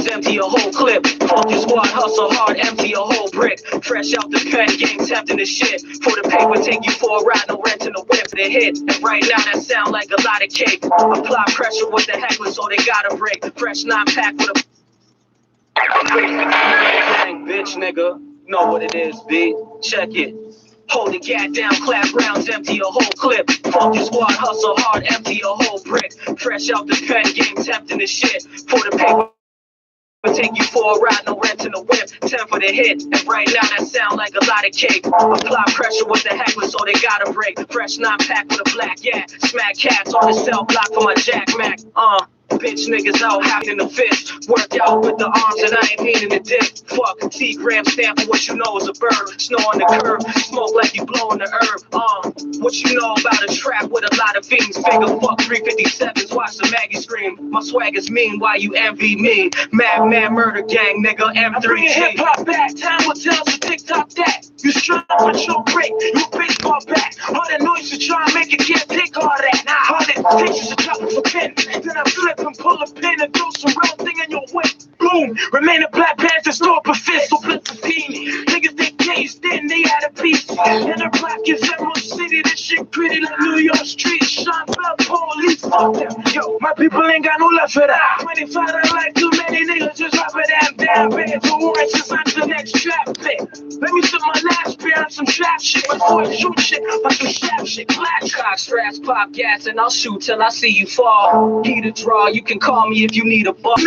rounds, empty a whole clip. Fuck your squad, hustle hard, empty a whole brick. Fresh out the pen, game tempting the shit. For the paper, take you for a ride, no rent in the whip. The hit, and right now that sound like a lot of cake. Apply pressure with the heckler, so they gotta break. Fresh 9-pack with a bang, bitch, nigga. Know what it is, B. Check it. Hold the gat down, clap rounds, empty a whole clip. Fuck your squad, hustle hard, empty a whole brick. Fresh out the pen, game tempting the shit. For the paper, take you for a ride, no rent in the whip. 10 for the hit, and right now that sound like a lot of cake. Apply pressure with the heckler, so they gotta break. Fresh 9-pack with a black yak. Smack cats on the cell block for my Jack Mac. Bitch niggas out having the fist. Work out with the arms and I ain't meaning the dick. Fuck, T-gram stamp for what you know is a bird. Snow on the curb, smoke like you blowing the herb. What you know about a trap with a lot of fiends. Figure fuck 357s, watch the Maggie scream. My swag is mean, why you envy me? Madman murder gang, nigga, M3G. I bring hip-hop back, time will tell, so TikTok that. You strong with your break, you baseball bat. All that noise to try and make it, can't take all that. All it takes is a drop of a pen. Then I flip and pull a pin and throw some real thing in your whip. Boom, remain a black panther, store up a fist, so flip the team. Niggas they caged in, they had a piece. And the black is Emerald City, this shit pretty like New York Street. Sean Bell, police, fuck them. Yo, my people ain't got no love for that. 25, I like too many niggas, just drop it damn bad. For oranges on the next trap bit. Let me sit my last beer on some trap shit. My boy shoot shit, on some sharp shit. Flash cock straps, pop gas, and I'll shoot till I see you fall. Key to draw, you can call me if you need a buck.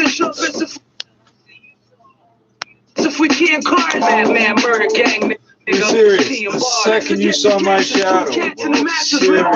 If we can't card, Madman murder gang, nigga. Serious. The second you saw my shadow, serious.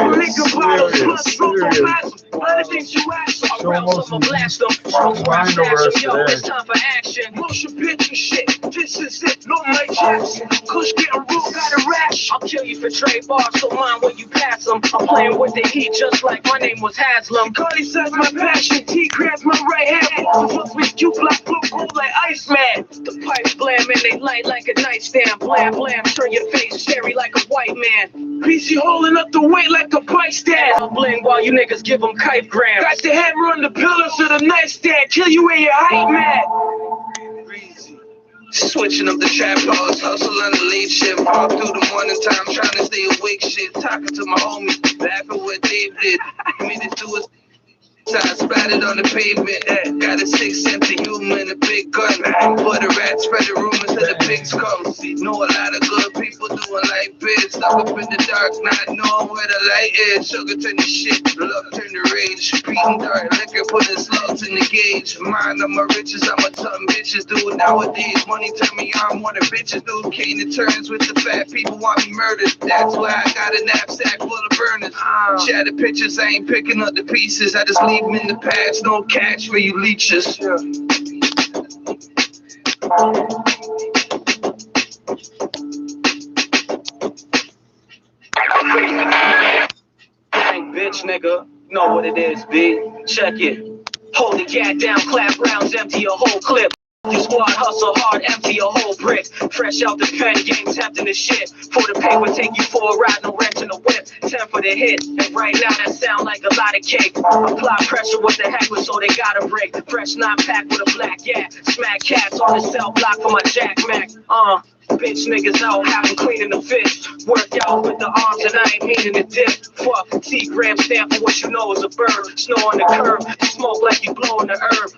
It's time for action. Motion picture shit. This is it. No Mike Jackson. Kush getting real, got a rash. I'll kill you for Trey bars, so mind when you pass them. I'm playing with the heat just like my name was Haslam. Cardi says my passion. T grabs my right hand. Both with you black blue cold like Iceman. The pipes blam and they light like a nightstand. Blam blam, turn your face cherry like a white man. PC holding up the weight like a bike stand. I'll bling while you niggas give them kite grams. Got the hammer on the pillars of the nightstand. Kill you in your height, man. Switching up the trap house, hustle on the late shift, all through the morning time, trying to stay awake shit, talking to my homies, laughing what Dave did, committed suicide. I splattered on the pavement, got a 6 sense of humor and a big gun. For the rats spread the rumors that the pigs come. Know a lot of good people doing like biz, stuck up in the dark, not knowing where the light is. Sugar turn to shit, love turn to rage. Beating dark liquor, putting slugs in the gauge. Mind on my riches, I'm a ton bitches do nowadays. Money turn me on, more than bitches do. Came to terms with the fat people want me murdered. That's why I got a knapsack full of burners. Shattered pictures, I ain't picking up the pieces. I just leave them in the past, no catch for you leeches. Bang, bitch, nigga. Know what it is, B. Check it. Hold the gat down, clap rounds, empty a whole clip. Your squad hustle hard, empty a whole brick. Fresh out the pen, game tempting the shit. For the paper, take you for a ride, no rent in the whip. 10 for the hit, and right now that sound like a lot of cake. Apply pressure with the heckler, so they gotta break. Fresh 9-pack with a black yak. Smack cats on the cell block for my Jack Mac. Bitch niggas out having cleaning the fist. Work out with the arms and I ain't meaning to dip. Fuck, T-gram stamp for what you know is a bird. Snow on the curb, smoke like you blowing the herb.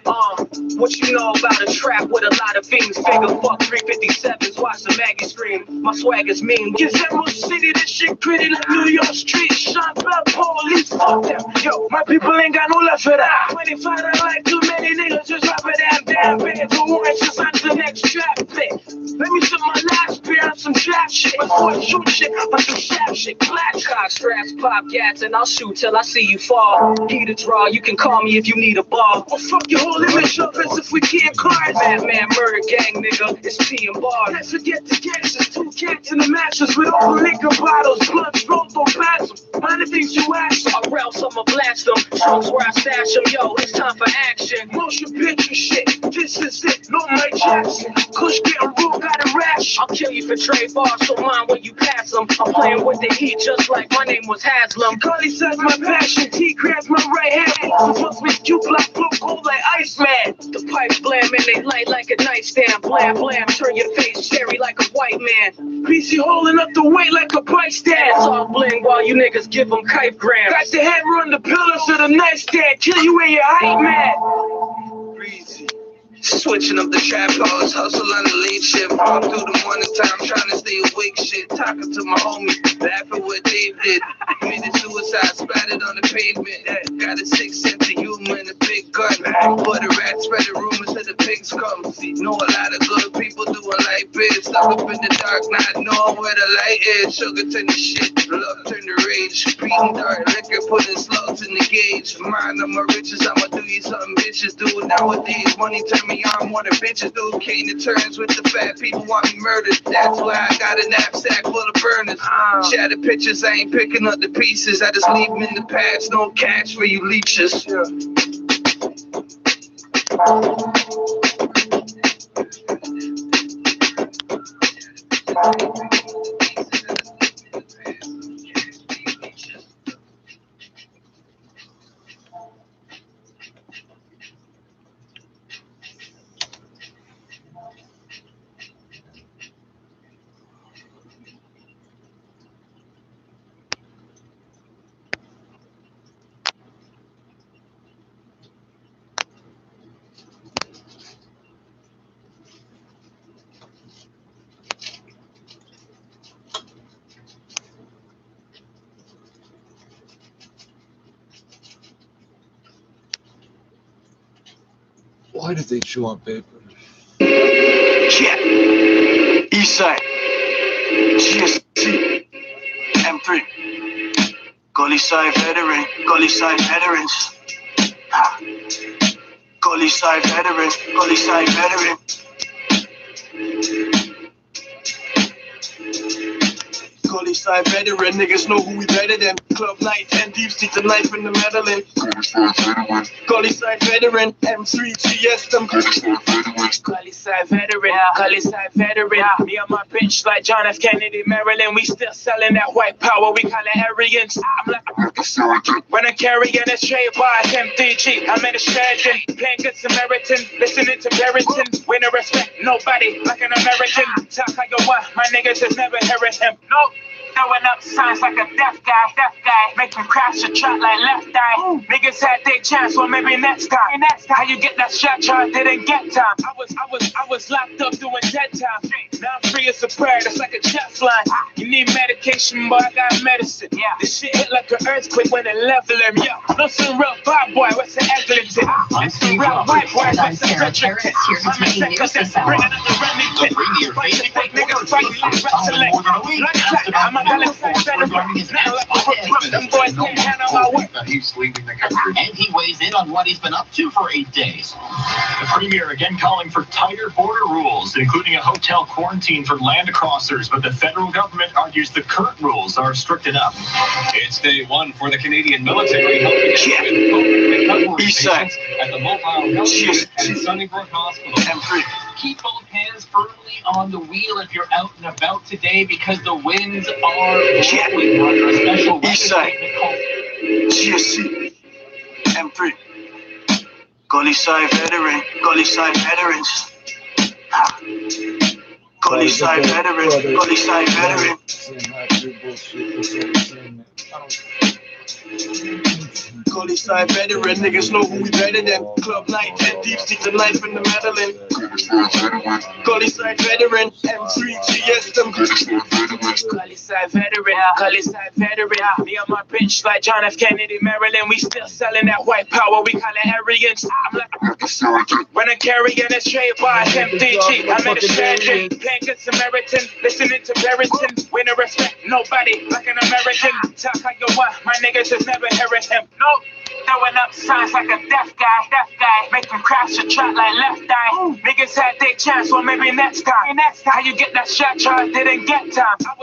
What you know about a trap with a lot of fiends. Figure fuck 357s, watch the Maggie scream. My swag is mean. Cause Emerald City, this shit pretty like New York Street. Sean Bell, police, fuck them. Yo, my people ain't got no love for that. 25, I like too many niggas, just drop it damn bad. For oranges on the next trap bit. Let me sit my last beer on some trap shit. My boy shoot shit, on some sharp shit. Flash cock straps, pop gas, and I'll shoot till I see you fall. Key to draw, you can call me if you need a ball. Well, fuck your whole image up as if we can't card. Madman murder gang, nigga, it's P and bar. Let's forget the gangsters, 2 cats in the mattress with all the liquor bottles. Blood rolled, don't pass them. Mind the things you ask them. Or else I'ma blast them. Trunks where I stash them, yo, it's time for action. Motion picture shit, this is it. No Mike Jackson. Kush getting real, got a rash. I'll kill you for Trey bars, so mind when you pass them. I'm playing with the heat just like my name was Haslam. Carly says my passion, T grabs my right hand. Must make you black, flow cold like Iceman. The pipes blam and they light like a nightstand. Blam, blam, turn your face cherry like a white man. PC holding up the weight like a bike stand. It's all bling while you niggas give them kite grams. Got the hammer on the pillars of the nightstand. Kill you in your height, man. Breezy. Switching up the trap house, hustle on the late shift. All through the morning time, trying to stay awake shit. Talking to my homie, laughing what Dave did. Committed suicide, splattered on the pavement. Got a sick sense of humor and a big gun. But the rats spread the rumors that the pigs come. See, know a lot of good people doing like biz. Stuck up in the dark, not knowing where the light is. Sugar turn to shit, love turn to rage. Beating dark liquor, putting slugs in the gauge. Mind on my riches, I'ma do you something bitches do nowadays. Money turn me on more than bitches do. Came to terms with the fat people want me murdered. That's why I got a knapsack full of burners. Shattered pictures, I ain't picking up the pieces. I just leave them in the past. No cash for you leeches. Why did they chew on paper? Yeah. Eastside. GSC. M3. Gully side veteran. Gully side veterans. Ha. Gully side veteran. Gully side veteran. Gully side veteran. Niggas know who we better than. Club night, 10 deep, stick the knife in the Madeline. Gully side veteran, M3 GS them. Gully side veteran, Gully side veteran. Me and my bitch like John F. Kennedy, Maryland. We still selling that white power, we call it arrogance. I'm like, when I'm carrying a straight bar, M3G, I'm in a surgeon. Playing good Samaritan, listening to Barrington. Winner respect, nobody like an American. Talk like a what, my niggas has never heard him. Nope. Throwing up signs like a deaf guy. Make me crash the track like left eye. Niggas had their chance, well maybe next time. How you get that shot charge, didn't get time. I was locked up doing dead time. Now I'm free as a bird, it's like a jet flying. You need medication, but I got medicine. This shit hit like an earthquake when it level him. No some real bad boy, what's the Eglinton? I'm Steve Roberts, and I'm Sarah Harris, here to tell you news this hour. The premier Facebook order following more than a week asked about regarding his that he's leaving the country. And he weighs in on what he's been up to for 8 days. The premier again calling for tighter border rules, including a hotel quarantine for land crossers, but the federal government argues the current rules are strict enough. It's day one for the Canadian military helping with COVID recovery patients at the Mobile Health Unit at Sunnybrook Hospital. Keep both hands firmly on the wheel if you're out and about today because the winds are blowing under a special weather statement called GSC. M3. Gully side veteran. Gully side veterans. Ha. Gully side veteran. Gully side veteran. Gully side veteran, niggas know who we better than. Club night, 10 deep, stick the knife in the Madeline. Gully side veteran, M3 GS them. Gully side veteran, Gully side veteran. Me and my bitch like John F. Kennedy, Maryland. We still selling that white power, we call it arrogance. I'm like, when I'm carrying a straight bar, M3G, I'm in a surgeon. Playing good Samaritan, listening to Barrington. Winner respect, nobody like an American. Talk like a what, my niggas has never heard him. Nope. Throwing up signs like a deaf guy. Make them crash the track like left eye. Niggas had their chance, well maybe next time. How you get that shot charge, didn't get time. I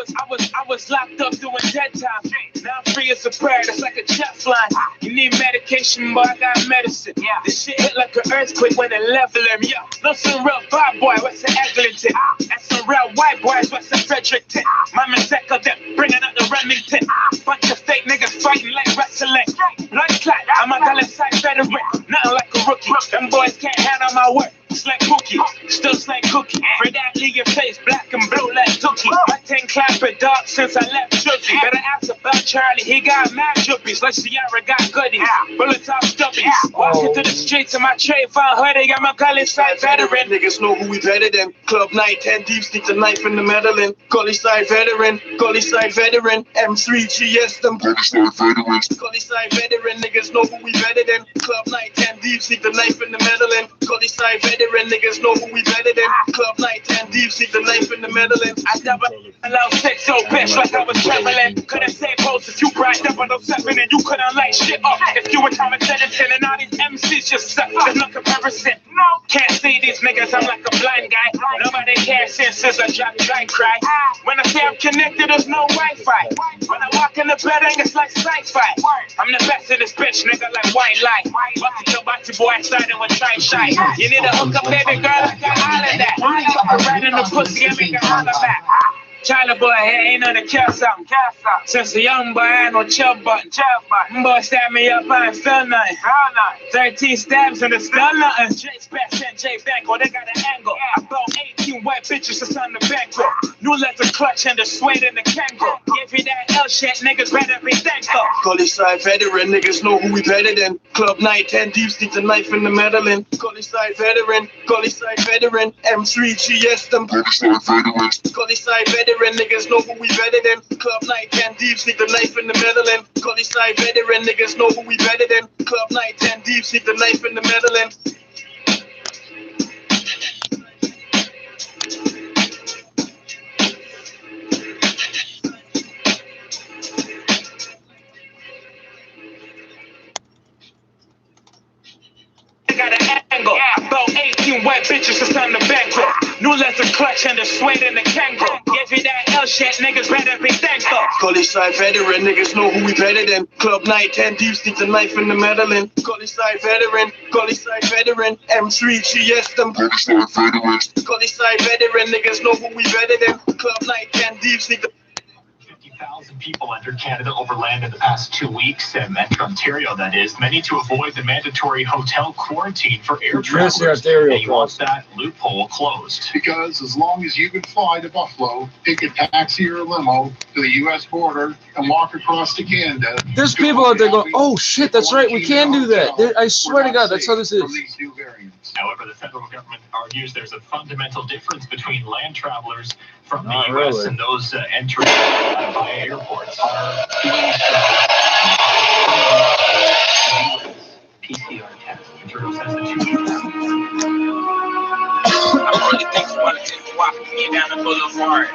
was locked up doing dead time. Now I'm free as a bird, it's like a jet flying. You need medication, but I got medicine. This shit hit like an earthquake when it level him. No some real bad boy, what's the Eglinton? That's the the real white boys, West and Fredericton. My man Seckel them, bringing up the Remington. Bunch of fake niggas fighting like wrestling. Blood clot, I'm a Galatasaray veteran. Nothing like a rookie. Them boys can't handle my work. Slang cookie, still slang cookie. For that, leave your face black and blue like Tookie. My 10 clapping dog since I left Jersey. Better ask about Charlie, he got mad juppies. Like Sierra got goodies, bullets off stubbies. Walking through the streets in my trade, found hoodie. I'm a college side veteran. Niggas know who we better than. Club night, 10 deep, stick the knife in the meddling. Gully side veteran, M3 GS, them gully side veterans. Gully side veteran, niggas know who we better than. Club night, 10 deep, stick the knife in the meddling. Gully side veteran, niggas know who we better than. Club night, 10 deep, stick the knife in the meddling. I never allowed sex so bitch like I was traveling. Couldn't say post if you brought 007 and you couldn't light shit up. If you were Thomas Edison and all these MCs just suck, there's no comparison. No, can't see these niggas, I'm like a blind guy. Nobody cares since I drop I cry. When I say I'm connected, there's no Wi-Fi. When I walk in the building, it's like sci-fi. I'm the best in this bitch, nigga, like white light. Bust your body boy starting with try shy. You need a hookup, baby girl, I got all of that. I'm right in the pussy, I make it all of that. Charlie boy here ain't on the kill something. Since a young boy, I ain't no chill button. Boy stab me up, I ain't feel nothing. 13 stabs and it's still nothing. Jay Spence and Jay Banko, they got an angle. About 18 white bitches that's on the bankroll. New leather clutch and the suede and the kangaroo. Give me that L shit, niggas better be thankful. Gully side veteran, niggas know who we better than. Club night, 10 deep, stick the knife in the meddling. Gully side veteran, M3 GS, them gully side veterans. Gully side veteran, niggas know who we better than. Club night, 10 deep, stick the knife in the meddling. Gully side veteran, niggas know who we better than. Club night, 10 deep, stick the knife in the meddling. Got an angle. About 18 white bitches that's on the bankroll. New leather clutch and the suede and the kangaroo. Give me that L shit, niggas better be thankful. Gully side veteran, niggas know who we better than. Club night, 10 deep, stick the knife in the meddling. Gully side veteran, M3 GS, them gully side veterans. Gully side veteran, niggas know who we better than. Club night, 10 deep, stick the 50,000 people entered Canada overland in the past 2 weeks, and Metro Ontario, that is, many to avoid the mandatory hotel quarantine for air travelers. They want that loophole closed. Because as long as you can fly to Buffalo, take a taxi or a limo to the U.S. border and walk across to Canada. There's people out there going, oh shit, that's right, we can do that. I swear to God, that's how this is. However, the federal government argues there's a fundamental difference between land travelers from the Not U.S. really. and those entering via airports. PCR test. Material says the two I really think politics walking me down the boulevard.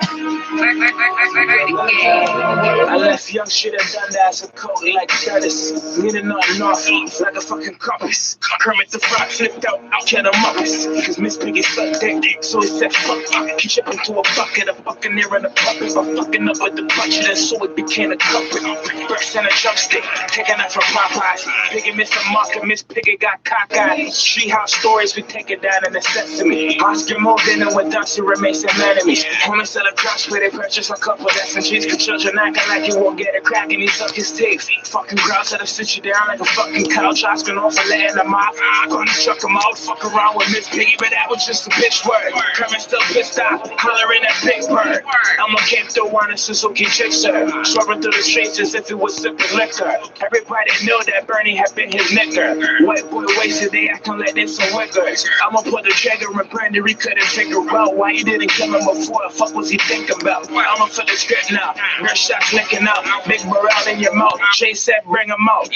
I left young shit and done that as a coat like Curtis. Meaning nothing off like a fucking compass. Kermit the Frog flipped out, kill the Muppets. Cause Miss Piggy sucked dick, so he said fuck. He chipped into a bucket, a buccaneer and a puppet. By fucking up with the budget, and so it became a culprit. Burst and a drumstick, taking out from Popeyes. Piggy missed the mark and Miss Piggy got cockeyed. Treehouse stories, we take it down in the Sesame. Oscar more dinner with us, who remains some enemies. Homies sell a crush where they purchase a couple SMGs. Cause children acting like you won't get a crack and he suck his teeth. Fucking crowds that'll sit you down like a fucking couch. Asking off for letting them off. Gonna chuck them out, fuck around with Miss Piggy, but that was just a bitch word. Kermit still pissed off, hollering at Big Bird. I'ma keep the one in Suzuki Gixxer. Swerving through the streets as if it was sipping liquor. Everybody knew that Bernie had been his knicker. White boy wasted, they acting like they some wickers. I'ma put the trigger in Bernie, he couldn't figure out why he didn't kill him before. The fuck was he thinking about? I'ma fill the script now. Real shots licking out. Big morale in your mouth. Jay said bring him out.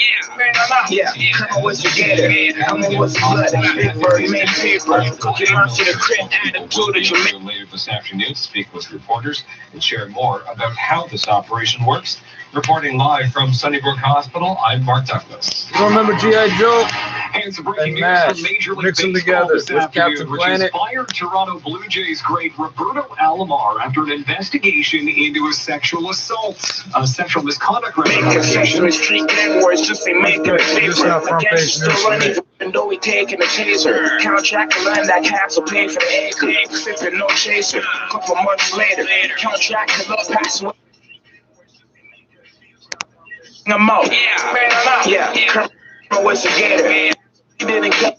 Yeah, Kermit was the gator. Elmo was the blood. Big Bird made paper. Cookie Monster the crib. Attitude of Jamaica. Later this afternoon, speak with reporters and share more about how this operation works. Reporting live from Sunnybrook Hospital, I'm Mark Douglas. You don't remember G.I. Joe? And some breaking news Mash. from Major League Mix them Baseball together this with afternoon, Captain which Planet. inspired Toronto Blue Jays great Roberto Alomar after an investigation into a sexual assault, a sexual misconduct Sesame Street gang wars just ain't making a This is not paper. front Again, page she's still news running, today. even though we taking a taser. Count Dracula and that castle pay for the acre. Sipping no chaser. Couple months later, Count Dracula passed away. I'm out. Yeah, Kermit was a gator. He didn't come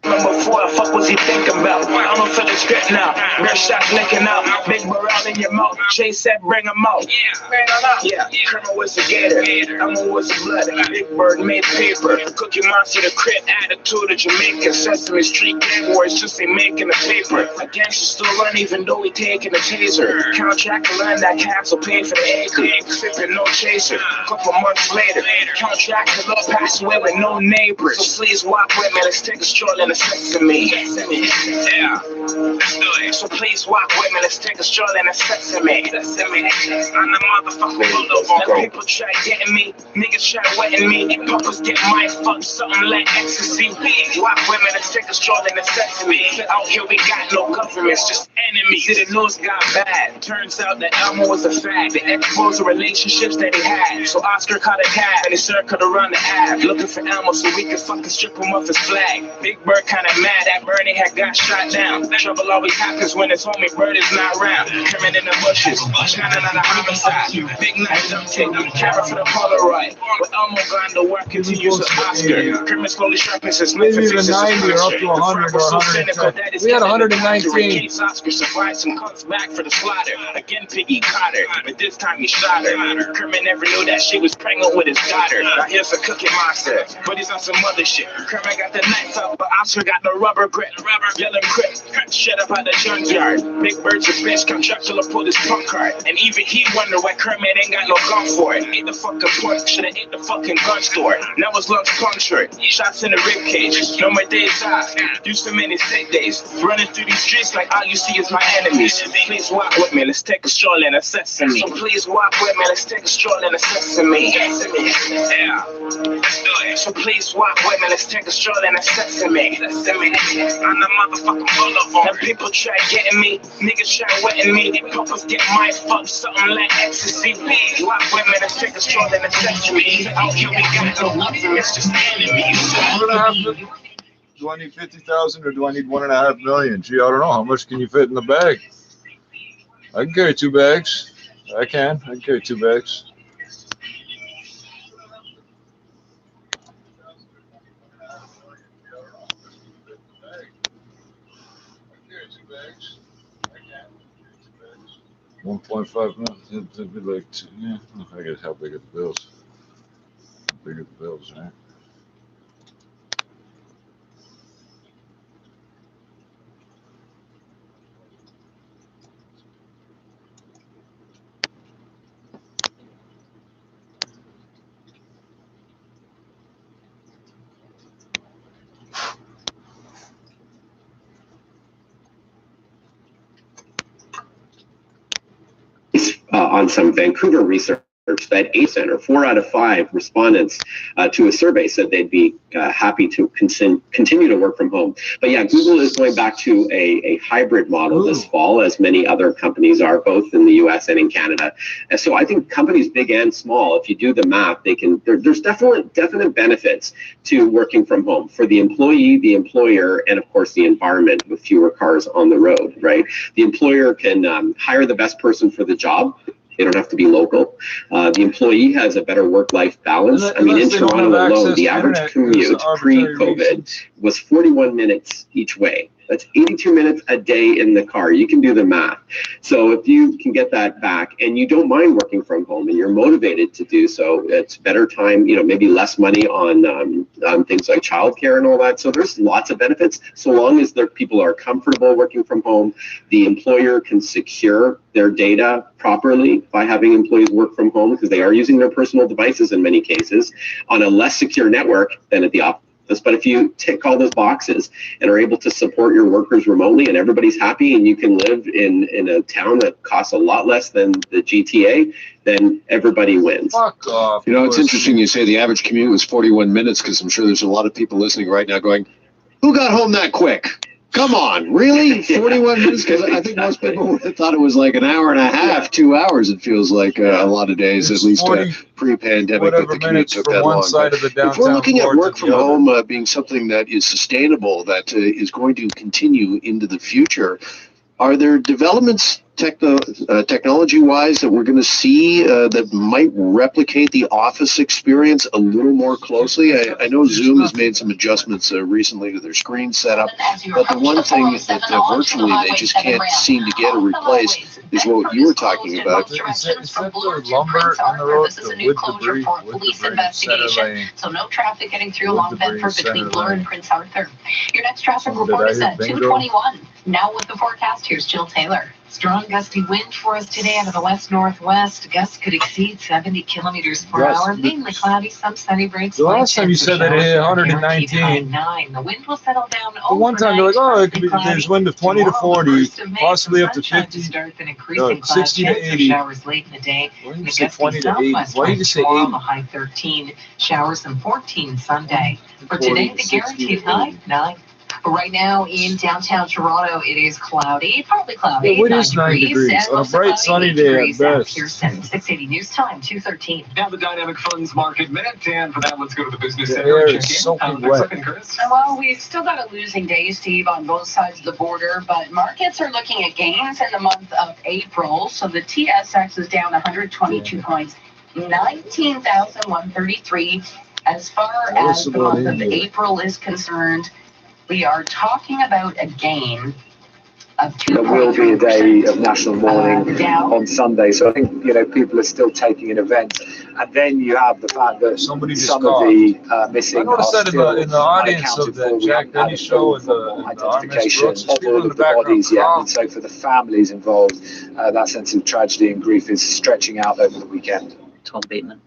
before. The fuck was he thinking about? I don't feel the script now. Red shots licking out. Big morale in your mouth. Jay said bring him out. Yeah, Kermit was a gator. Elmo was a blood. Big Bird made paper. Cookie Monster the crib. Attitude of Jamaica. Sesame Street gang wars just ain't making a paper. A gangster still run even though he taking a taser. Count Dracula and that castle pay for the acre. Sipping no chaser. Couple months later, Count Dracula passed away with no neighbors. So please walk with me. Let's take a stroll in the Sesame. Yeah, let's do it. So please walk with me. Let's take a stroll in the Sesame. I'm the motherfucker boulevard. People try getting me, niggas try wetting me. Papas get my fuck something like ecstasy. Walk with me. Let's take a stroll in the Sesame. Out here we got no governments, just enemies. See, the news got bad. Turns out that Elmo was a fag. They exposed the relationships that he had. So Oscar caught a cab and he circled around the Ave, looking for Elmo so we could fucking strip him off his flag. Big Bird kinda mad that Bernie had got shot down. Trouble always happens when his homie Bird is not around. Kermit in the bushes, shining on a homicide. Big night uptick, camera for the Polaroid. With Elmo gone to work continues with Oscar. Kermit slowly sharpens his lip and Maybe fixes even his 90 or up posture. to 100 The or so cynical 110. that his We had kid in the 119. factory. Case Oscar survives and comes back for the slaughter. Again, Piggy caught her, but this time he shot her. Kermit never knew that she was pregnant with his daughter. Now here's a Cookie Monster, but he's on some other shit. Kermit got the knife up, but Oscar got the rubber grip. Yelling grip, shut up at the junkyard. Big Bird's a bitch, come Dracula pulled his punk card. And even he wonder why Kermit ain't got no gun for it. Ate the fucking pork, should've ate the fucking gun store. Now his lungs punctured, shots in the rib cage. No more days off, used to many sick days. Running through these streets like all you see is my enemies. Please walk with me, let's take a stroll in a Sesame. So please walk with me, let's take a stroll in a Sesame. Yeah, let's do it. So please walk with me, let's take a stroll in a Sesame. I'm the motherfucking boulevard. And people try getting me, niggas try wetting me. And papas get my fuck something like ecstasy. Please walk with me, let's take a stroll in a Sesame. Out here we got no nothing, it's just enemies. Do I need 50,000 or do I need 1.5 million? Gee, I don't know. How much can you fit in the bag? I can carry 2 bags. I can carry 2 bags. $1.5 million. It'd be like 2. Yeah, I guess how big are the bills? How big are the bills, right? On some Vancouver research that 4 out of 5 respondents to a survey said they'd be happy to continue to work from home. But yeah, Google is going back to a hybrid model this fall, as many other companies are, both in the US and in Canada. And so I think companies big and small, if you do the math, they can. There's definite benefits to working from home for the employee, the employer, and of course the environment with fewer cars on the road, right? The employer can hire the best person for the job. They don't have to be local. The employee has a better work-life balance. I mean, in Toronto alone, the average commute pre-COVID was 41 minutes each way. That's 82 minutes a day in the car. You can do the math. So if you can get that back and you don't mind working from home and you're motivated to do so, it's better time, maybe less money on things like childcare and all that. So there's lots of benefits. So long as people are comfortable working from home, the employer can secure their data properly by having employees work from home because they are using their personal devices in many cases on a less secure network than at the office. this. But if you tick all those boxes and are able to support your workers remotely and everybody's happy and you can live in a town that costs a lot less than the GTA, then everybody wins. Fuck off. You know, it's interesting you say the average commute was 41 minutes because I'm sure there's a lot of people listening right now going, who got home that quick? Come on, really? 41 minutes? Because I think most people would have thought it was like an hour and a half, 2 hours. It feels like a lot of days, It's at least 40 pre-pandemic, that the commute took that long. If we're looking at work from home being something that is sustainable, that is going to continue into the future, are there developments technology-wise that we're going to see that might replicate the office experience a little more closely? I know Zoom has made some adjustments recently to their screen setup, but the one thing that virtually they just can't seem to get or replace is what you were talking about. Is that the lumber on the road, the wood debris, so no traffic getting through along Bedford between Bloor and Prince Arthur. Your next traffic report is at 2:21. Now with the forecast, here's Jill Taylor. Strong gusty wind for us today out of the west-northwest. Gusts could exceed 70 kilometers per hour. Mainly cloudy, some sunny breaks. The last time you said that it hit 119. The wind will settle down. The one time you're like, oh, it could be, there's wind of 20 to 40, possibly up to 50, 60 to 80. Showers late in the day. Why did you say 20 to 80? Why did you say 80? The high 13. Showers and 14 Sunday. For today, the guaranteed high 9. Right now in downtown Toronto, it is cloudy, partly cloudy. Yeah, it is 9 degrees. On a bright sunny day at best. Pearson, 680 News Time, 2:13. Now the Dynamic Funds Market Minute, and for that, let's go to the business The center. air Check is in. soaking Next wet. up, Chris. Well, we've still got a losing day, Steve, on both sides of the border, but markets are looking at gains in the month of April. So the TSX is down 122 points, 19,133. As far as the month of April is concerned, we are talking about a gain of 2.3%. There will be a day of national mourning on Sunday, so I think people are still taking an event, and then you have the fact that some of the missing. I noticed that in the audience of the Jack Benny show and the identification of all of the bodies yet, and so for the families involved, that sense of tragedy and grief is stretching out over the weekend. Tom Bateman.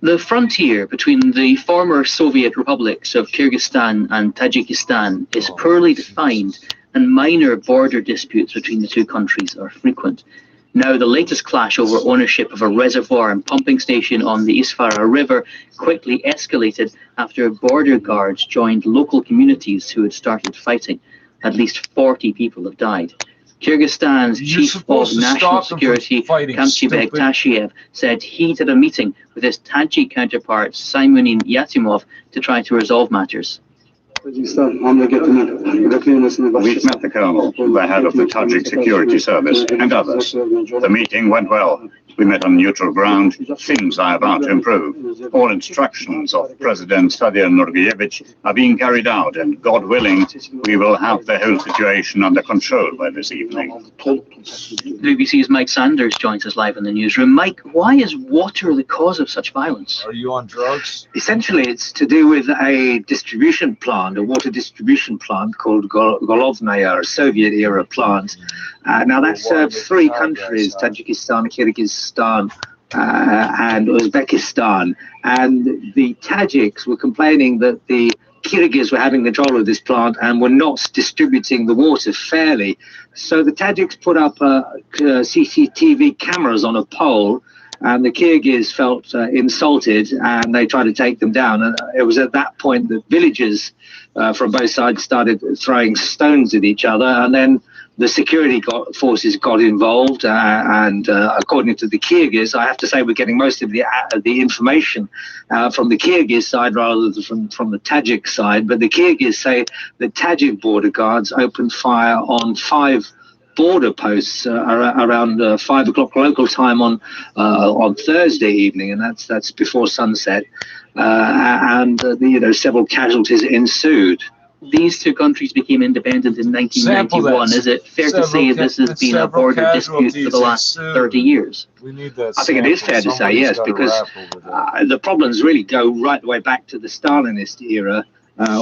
The frontier between the former Soviet republics of Kyrgyzstan and Tajikistan is poorly defined, and minor border disputes between the two countries are frequent. Now, the latest clash over ownership of a reservoir and pumping station on the Isfara River quickly escalated after border guards joined local communities who had started fighting. At least 40 people have died. Kyrgyzstan's chief of national security, Kamchi Bektashev, said he'd had a meeting with his Tajik counterpart, Simunin Yatimov, to try to resolve matters. We've met the colonel, the head of the Tajik security service, and others. The meeting went well. We met on neutral ground. Things are about to improve. All instructions of President Sadir Nurgiyevich are being carried out, and God willing, we will have the whole situation under control by this evening. The BBC's Mike Sanders joins us live in the newsroom. Mike, why is water the cause of such violence? Are you on drugs? Essentially, it's to do with a distribution plant, a water distribution plant called Golovnaya, a Soviet-era plant. Now, that serves three countries, Tajikistan, Kyrgyzstan, and Uzbekistan. And the Tajiks were complaining that the Kyrgyz were having control of this plant and were not distributing the water fairly. So the Tajiks put up CCTV cameras on a pole, and the Kyrgyz felt insulted, and they tried to take them down. And it was at that point that villagers from both sides started throwing stones at each other, and then the security forces got involved, and according to the Kyrgyz, I have to say we're getting most of the information from the Kyrgyz side rather than from the Tajik side. But the Kyrgyz say the Tajik border guards opened fire on 5 border posts around 5 o'clock local time on Thursday evening, and that's before sunset, and several casualties ensued. These two countries became independent in 1991. Is it fair to say this has been a border dispute for the last 30 years? We need that. I think it is fair to say yes, because the problems really go right the way back to the Stalinist era,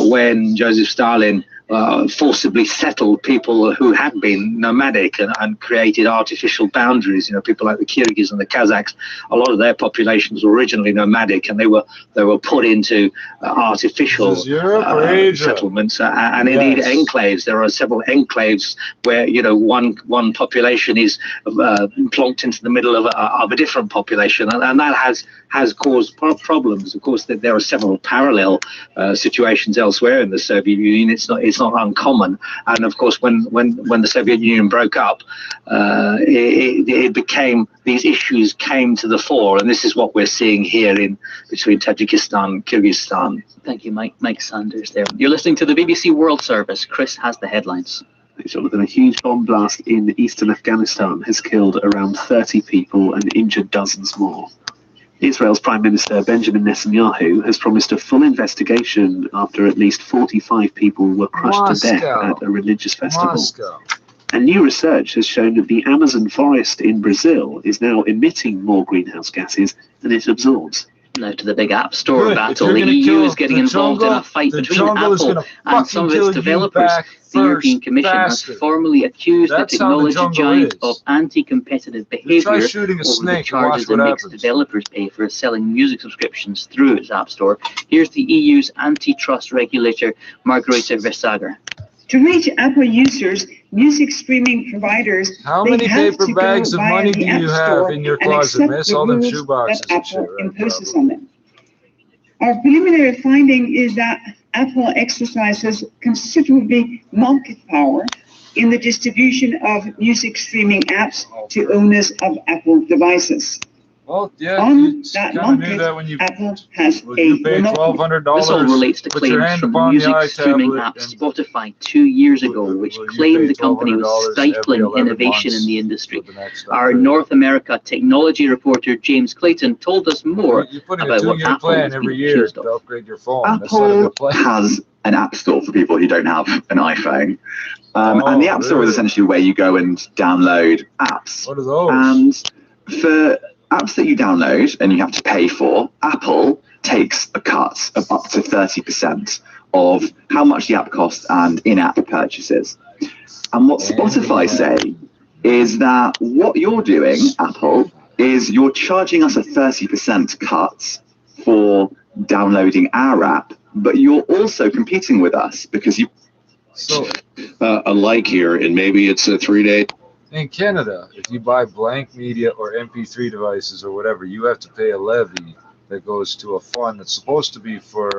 when Joseph Stalin forcibly settled people who had been nomadic and created artificial boundaries. People like the Kyrgyz and the Kazakhs, a lot of their populations were originally nomadic, and they were put into artificial settlements and indeed enclaves. There are several enclaves where one population is plonked into the middle of a different population, and that has caused problems. Of course, there are several parallel situations elsewhere in the Soviet Union. It's not uncommon. And of course, when the Soviet Union broke up, it became, these issues came to the fore, and this is what we're seeing here between Tajikistan and Kyrgyzstan. Thank you, Mike Sanders there. You're listening to the BBC World Service. Chris has the headlines. Jonathan, a huge bomb blast in eastern Afghanistan has killed around 30 people and injured dozens more. Israel's Prime Minister Benjamin Netanyahu has promised a full investigation after at least 45 people were crushed to death at a religious festival. And new research has shown that the Amazon forest in Brazil is now emitting more greenhouse gases than it absorbs. Now to the big App Store battle. The EU is getting involved in a fight between Apple and some of its developers. The European Commission has formally accused the technology giant of anti-competitive behaviour over the charges it makes developers pay for selling music subscriptions through its App Store. Here's the EU's antitrust regulator, Margareta Vestager. To reach Apple users, music streaming providers, how many paper bags of money do you have in your closet, miss? All them shoe boxes that Apple imposes on them. Our preliminary finding is that Apple exercises considerably market power in the distribution of music streaming apps to owners of Apple devices. Well, yeah, on that market, Apple has you pay $1,200. This all relates to claims from music streaming app Spotify 2 years ago, which claimed the company was stifling innovation in the industry. Our North America technology reporter James Clayton told us more about what Apple has been accused of. Apple has an app store for people who don't have an iPhone. And the app store is essentially where you go and download apps. What are those? And for apps that you download and you have to pay for, Apple takes a cut of up to 30% of how much the app costs and in-app purchases. And what Spotify say is that what you're doing, Apple, is you're charging us a 30% cut for downloading our app, but you're also competing with us because you... So, a like here, and maybe it's a 3-day... In Canada, if you buy blank media or MP3 devices or whatever, you have to pay a levy that goes to a fund that's supposed to be for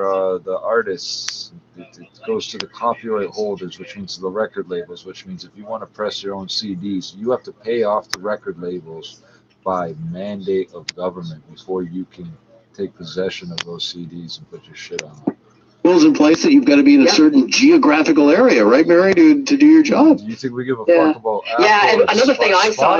the artists. It goes to the copyright holders, which means the record labels, which means if you want to press your own CDs, you have to pay off the record labels by mandate of government before you can take possession of those CDs and put your shit on them. Rules in place that you've got to be in a certain geographical area, right, Mary, to do your job. Do you think we give a fuck about Apple? Yeah, and another thing I saw,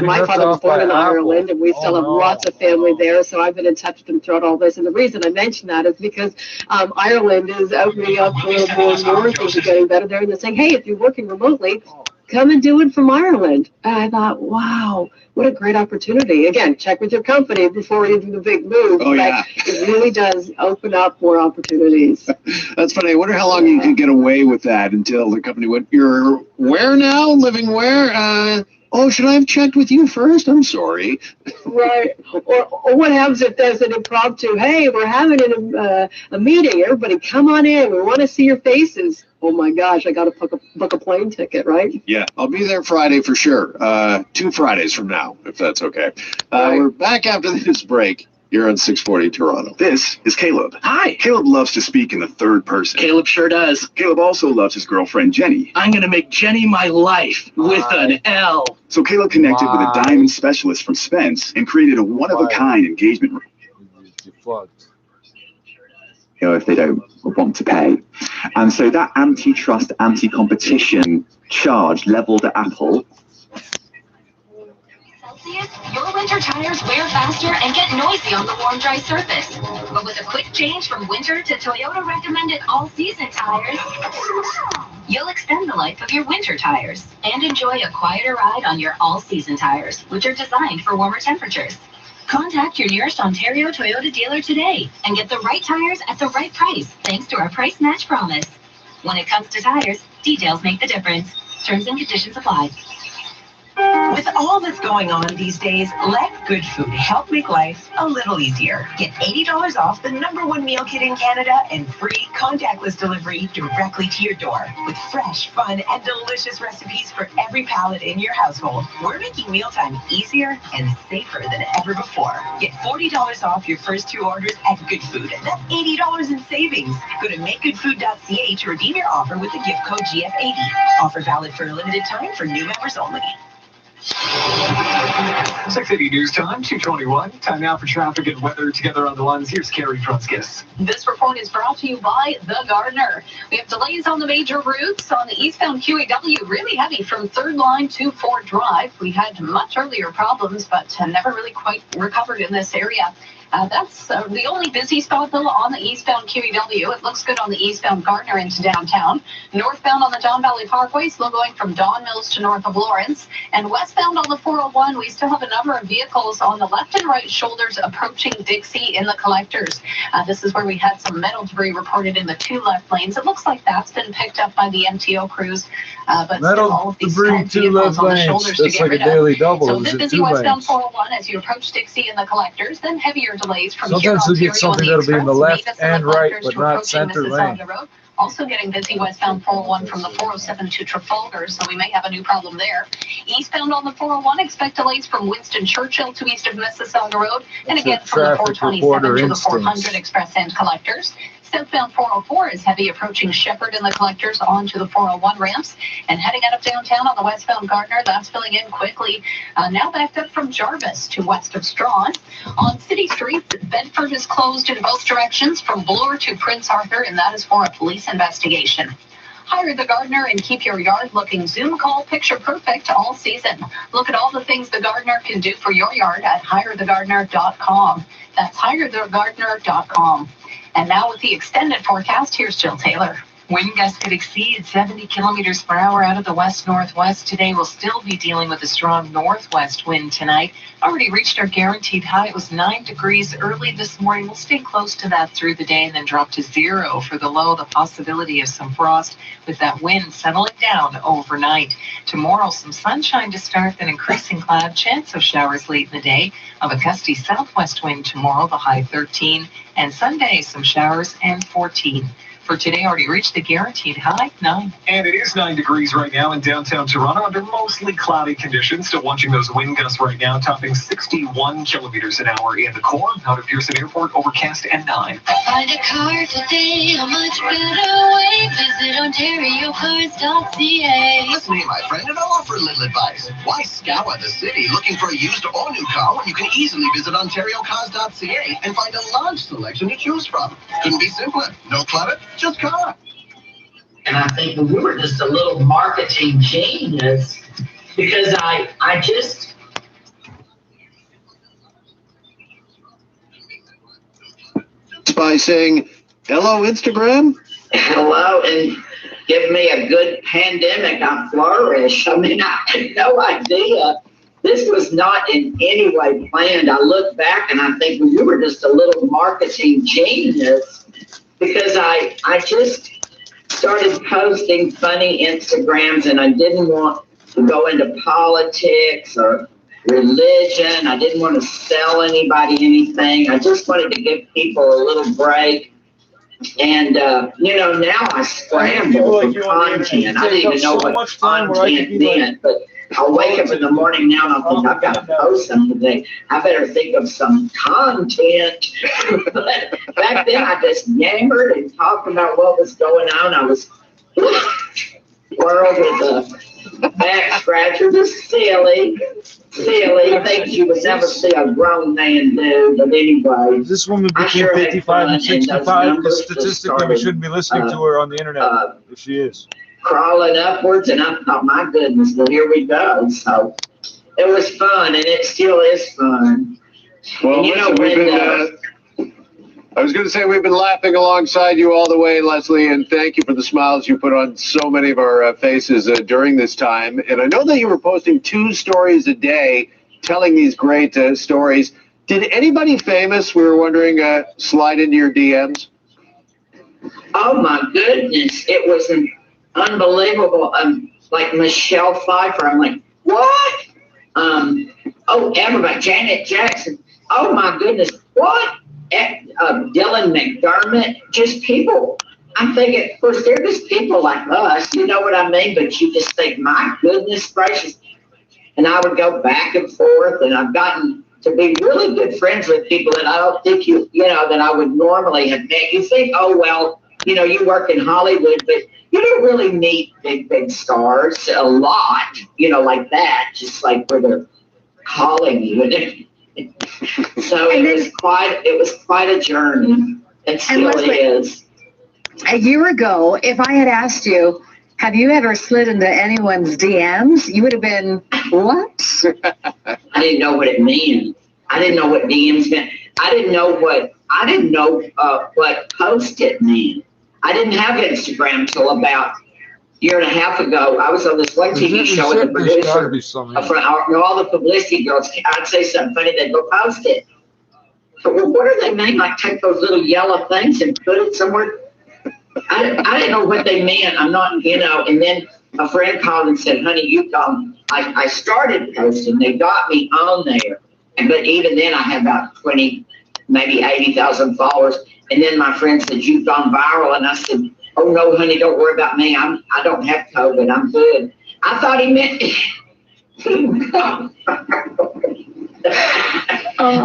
my father was born in Ireland, and we still have lots of family there, so I've been in touch with them throughout all this. And the reason I mention that is because Ireland is opening up more and more and more, things are getting better there, and they're saying, hey, if you're working remotely, come and do it from Ireland. And I thought, wow, what a great opportunity. Again, check with your company before you do the big move. Oh, yeah. It really does open up more opportunities. That's funny. I wonder how long you could get away with that until the company went, you're where now? Living where? Oh, should I have checked with you first? I'm sorry. Right. Or what happens if there's an impromptu, hey, we're having a meeting. Everybody come on in. We want to see your faces. Oh, my gosh, I got to book a plane ticket, right? Yeah, I'll be there Friday for sure. 2 Fridays from now, if that's okay. We're back after this break. You're on 640 Toronto. This is Caleb. Hi. Caleb loves to speak in the third person. Caleb sure does. Caleb also loves his girlfriend, Jenny. I'm going to make Jenny my life with an L. So Caleb connected with a diamond specialist from Spence and created a one-of-a-kind engagement ring. You plugged. You know, if they don't want to pay. And so that antitrust, anti-competition charge leveled at Apple. Your winter tires wear faster and get noisy on the warm, dry surface. But with a quick change from winter to Toyota recommended all-season tires, you'll extend the life of your winter tires and enjoy a quieter ride on your all-season tires, which are designed for warmer temperatures. Contact your nearest Ontario Toyota dealer today and get the right tires at the right price, thanks to our price match promise. When it comes to tires, details make the difference. Terms and conditions apply. With all that's going on these days, let Good Food help make life a little easier. Get $80 off the #1 meal kit in Canada and free contactless delivery directly to your door with fresh, fun, and delicious recipes for every palate in your household. We're making mealtime easier and safer than ever before. Get $40 off your first 2 orders at Good Food. That's $80 in savings. Go to makegoodfood.ca to redeem your offer with the gift code GF80. Offer valid for a limited time for new members only. 680 News Time, 2:21. Time now for traffic and weather. Together on the lines, here's Carrie Trunskis. This report is brought to you by The Gardener. We have delays on the major routes. On the eastbound QAW, really heavy from 3rd line to Ford Drive. We had much earlier problems, but never really quite recovered in this area. That's the only busy spot, though, on the eastbound QEW. It looks good on the eastbound Gardner into downtown. Northbound on the Don Valley Parkway, still going from Don Mills to north of Lawrence. And westbound on the 401, we still have a number of vehicles on the left and right shoulders approaching Dixie in the collectors. This is where we had some metal debris reported in the 2 left lanes. It looks like that's been picked up by the MTO crews. But metal still, all of these debris, 2 left lanes. That's like a daily double. So a Is bit it busy 2 westbound lanes? 401 as you approach Dixie in the collectors, then heavier delays from Sometimes here you'll get something that'll be in the left and right, but not center lane. Road. Also getting busy westbound 401 from the 407 to Trafalgar, so we may have a new problem there. Eastbound on the 401, expect delays from Winston Churchill to east of Mississauga Road, and That's again a from the traffic 427 to the reporter 400 instincts. express end collectors. Southbound 404 is heavy approaching Shepherd in the collectors onto the 401 ramps. And heading out of downtown on the westbound Gardner, that's filling in quickly. Now backed up from Jarvis to west of Strawn. On city streets, Bedford is closed in both directions from Bloor to Prince Arthur, and that is for a police investigation. Hire the Gardener and keep your yard looking Zoom call picture perfect all season. Look at all the things the Gardener can do for your yard at hirethegardener.com. That's hirethegardener.com. And now with the extended forecast, here's Jill Taylor. Wind gusts could exceed 70 kilometers per hour out of the west-northwest today. We'll still be dealing with a strong northwest wind tonight. Already reached our guaranteed high. It was 9 degrees early this morning. We'll stay close to that through the day and then drop to 0 for the low. The possibility of some frost with that wind settling down overnight. Tomorrow, some sunshine to start, then increasing cloud. Chance of showers late in the day. Of a gusty southwest wind tomorrow, the high 13. And Sunday, some showers and 14. For today, already reached the guaranteed high, 9. And it is 9 degrees right now in downtown Toronto under mostly cloudy conditions. Still watching those wind gusts right now, topping 61 kilometers an hour in the core. Out of Pearson Airport, overcast and 9. Find a car today, a much better way. Visit OntarioCars.ca. Listen here, my friend, and I'll offer a little advice. Why scour the city looking for a used or new car when you can easily visit OntarioCars.ca and find a large selection to choose from? Couldn't be simpler. No clutter, just car. And I think we were just a little marketing genius because I just. By saying, hello, Instagram. Hello, and give me a good pandemic. I flourish. I mean, I had no idea. This was not in any way planned. I look back and I think we were just a little marketing genius because I just started posting funny Instagrams and I didn't want to go into politics or religion. I didn't want to sell anybody anything. I just wanted to give people a little break. And, now I scramble for content. I didn't even know what content meant, but I'll wake up in the morning now and I'll think I've got to post something today. I better think of some content. But back then I just yammered and talked about what was going on. I was world with a back scratcher, just silly things you would never see a grown man do. But anyway, this woman between 55 and 65, because statistically we shouldn't be listening to her on the internet if she is. Crawling upwards, and I thought, my goodness, well, here we go. So it was fun, and it still is fun. Well, I was going to say we've been laughing alongside you all the way, Leslie, and thank you for the smiles you put on so many of our faces during this time. And I know that you were posting 2 stories a day, telling these great stories. Did anybody famous, we were wondering, slide into your DMs? Oh my goodness, it was an unbelievable. Like Michelle Pfeiffer, I'm like, what? Everybody, Janet Jackson. Oh my goodness, what? Dylan McDermott, just people. I'm thinking, of course, they're just people like us, you know what I mean? But you just think, my goodness gracious. And I would go back and forth, and I've gotten to be really good friends with people that I don't think that I would normally have met. You think, oh, well, you work in Hollywood, but you don't really meet big stars a lot, like that, just like where they're calling you. So it was quite a journey. It still is. A year ago, if I had asked you, have you ever slid into anyone's DMs? You would have been, what? I didn't know what it meant. I didn't know what DMs meant. I didn't know what post-it meant. I didn't have Instagram till about a year and a half ago. I was on this one TV show with the producer. All the publicity girls, I'd say something funny, they'd go post it. But well, what do they mean? Like take those little yellow things and put it somewhere? I didn't know what they meant. I'm not, and then a friend called and said, honey, you gone. I started posting. They got me on there. But even then I had about 20, maybe 80,000 followers. And then my friend said, you've gone viral. And I said, oh no, honey, don't worry about me. I don't have COVID. I'm good. I thought he meant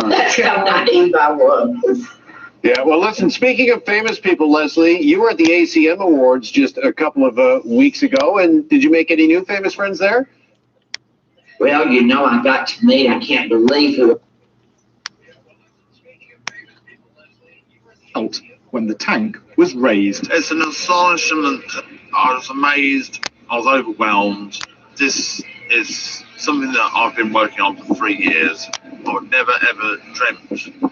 that's how naive I was. Yeah, well, listen, speaking of famous people, Leslie, you were at the ACM Awards just a couple of weeks ago, and did you make any new famous friends there? Well, I got to meet, I can't believe who. When the tank was raised. It's an astonishment. I was amazed. I was overwhelmed. This is something that I've been working on for 3 years. I would never ever dreamt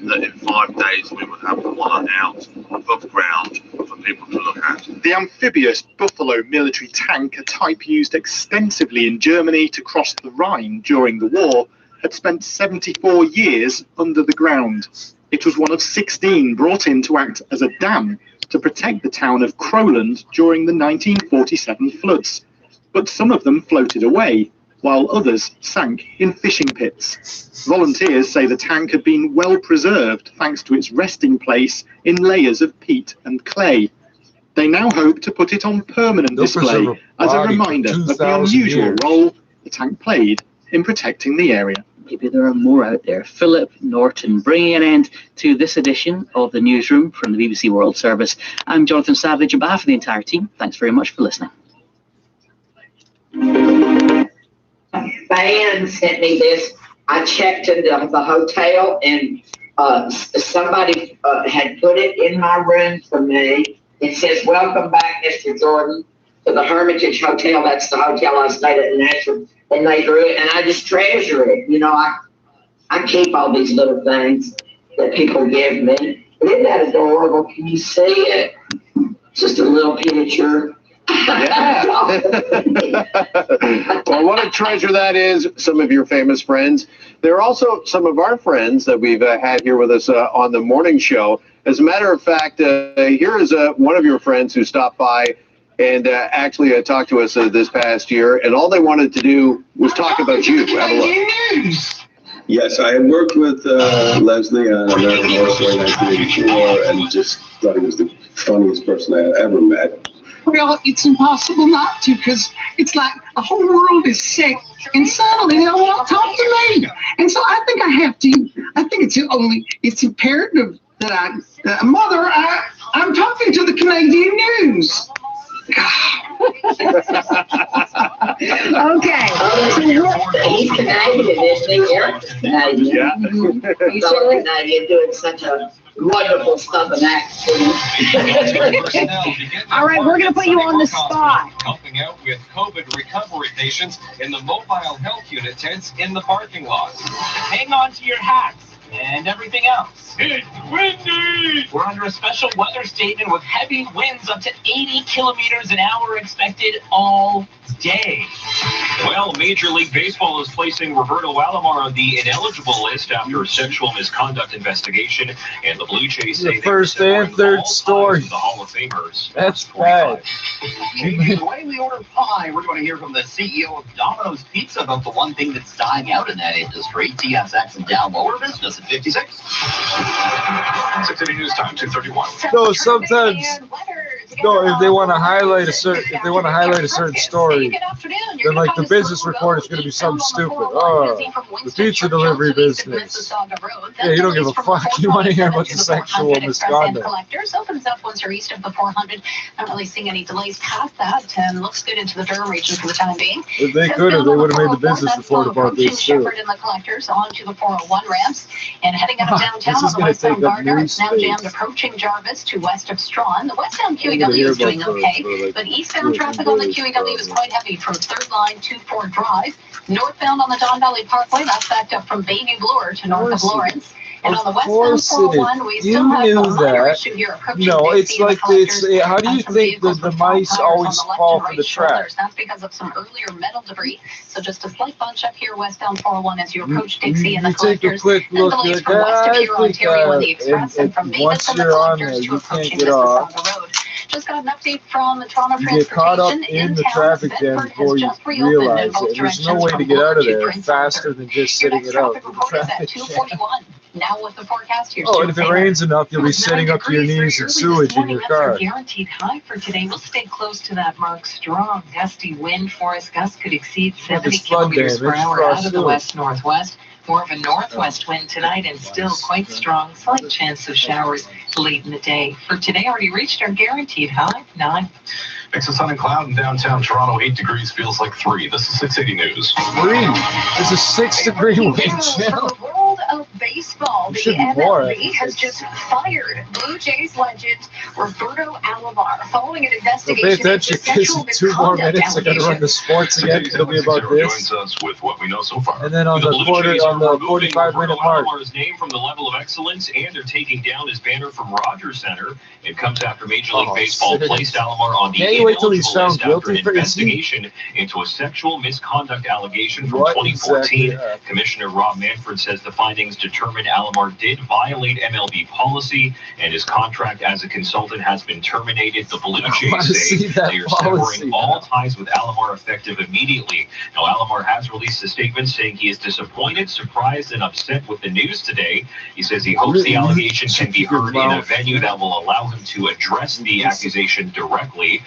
that in 5 days we would have one out above ground for people to look at. The amphibious Buffalo military tank, a type used extensively in Germany to cross the Rhine during the war, had spent 74 years under the ground. It was one of 16 brought in to act as a dam to protect the town of Crowland during the 1947 floods. But some of them floated away, while others sank in fishing pits. Volunteers say the tank had been well preserved thanks to its resting place in layers of peat and clay. They now hope to put it on permanent display as a reminder of the unusual role the tank played in protecting the area. Maybe there are more out there. Philip Norton, bringing an end to this edition of the Newsroom from the BBC World Service. I'm Jonathan Savage on behalf of the entire team. Thanks very much for listening. Fan sent me this. I checked into the hotel and somebody had put it in my room for me. It says, welcome back, Mr. Jordan, to the Hermitage Hotel. That's the hotel I stayed at in Nashville. And they drew it, and I just treasure it. I keep all these little things that people give me. Isn't that adorable? Can you see it? Just a little picture. Yeah. Well, what a treasure that is, some of your famous friends. There are also some of our friends that we've had here with us on the morning show. As a matter of fact, here is one of your friends who stopped by and actually talked to us this past year, and all they wanted to do was talk about you. Have a look. Yes, I had worked with Leslie on American Horror Story 1984 and just thought he was the funniest person I ever met. Well, it's impossible not to, because it's like the whole world is sick, and suddenly they don't want to talk to me. And so I think I have to, it's imperative that Mother, I'm talking to the Canadian News. Okay. He's Canadian, isn't he? Eric's Canadian. Yeah. He's Canadian doing such a wonderful Southern accent. All right, we're going to put you on the spot. Helping out with COVID recovery patients in the mobile health unit tents in the parking lot. Hang on to your hats and everything else. It's windy! We're under a special weather statement with heavy winds up to 80 kilometers an hour expected all day. Well, Major League Baseball is placing Roberto Alomar on the ineligible list after a sexual misconduct investigation, and the Blue Jays say the first and third story. The Hall of Famers. That's bad. The way we order pie, we're going to hear from the CEO of Domino's Pizza about the one thing that's dying out in that industry. TSX and Dow lower business at 56. 680 News Time, 231. No, sometimes. No, if they want to highlight a certain story, then like the business report is going to be something stupid. Oh, the pizza delivery business. Yeah, you don't give a fuck. You want to hear about the sexual misconduct. Collectors opens up once you're east of the 400. Not really seeing any delays past that, and looks good into the Durham region for the time being. If they could have, they would have made the business report about this too. Shepherd and the collectors onto the 401 ramps and heading out of downtown on the westbound Gardner. It's now jammed approaching Jarvis to west of Strawn. The westbound QEW is doing okay, but eastbound traffic on the QEW is quite heavy from 3rd Line to 4 Drive. Northbound on the Don Valley Parkway, that's backed up from Baby Bloor to north of Lawrence. And on the westbound 401, we still have a minor issue here approaching No, it's like how do you think that the mice always fall for the trap? That's because of some earlier metal debris. So just a slight bunch up here westbound 401 as you approach Dixie and the collectors. Take a quick look and delays at from west of Huron, that. Ontario and the Express, and from Mavis and the collectors to you approaching can't get off. Mississauga Road. Just got an update from the Toronto You get caught up Transportation in the traffic jam before you realize it. There's no way to get out of there faster than just sitting it out. Traffic jam. Now with the forecast here. Oh, and if it rains enough, you'll be sitting up to your knees in sewage in your car. Guaranteed high for today. We'll stay close to that mark. Strong gusty wind for us. Gusts could exceed 70 kilometers per hour out of the west-northwest. More of a northwest wind tonight and still quite strong. Slight chance of showers late in the day. For today, already reached our guaranteed high, 9. Mix of sun and cloud in downtown Toronto, 8 degrees, feels like 3. This is 680 News. 3? It's a 6-degree wind chill. The world of baseball, the MLB has just fired Blue Jays legend Roberto Alomar following an investigation Pay attention, because 2 more minutes, I got to run the sports again. It'll be about this. Joins us with what we know so far. And then on the 45-minute mark. Alomar name from the level of excellence, and they're taking down his banner from Rogers Center. It comes after Major League Baseball placed Alomar on the wait till he's found guilty for investigation into a sexual misconduct allegation from 2014. Commissioner Rob Manfred says the findings determined Alomar did violate MLB policy, and his contract as a consultant has been terminated. The Blue Jays say they are severing all ties with Alomar effective immediately. Now, Alomar has released a statement saying he is disappointed, surprised, and upset with the news today. He says he hopes the allegation can be heard in a venue that will allow him to address the accusation directly.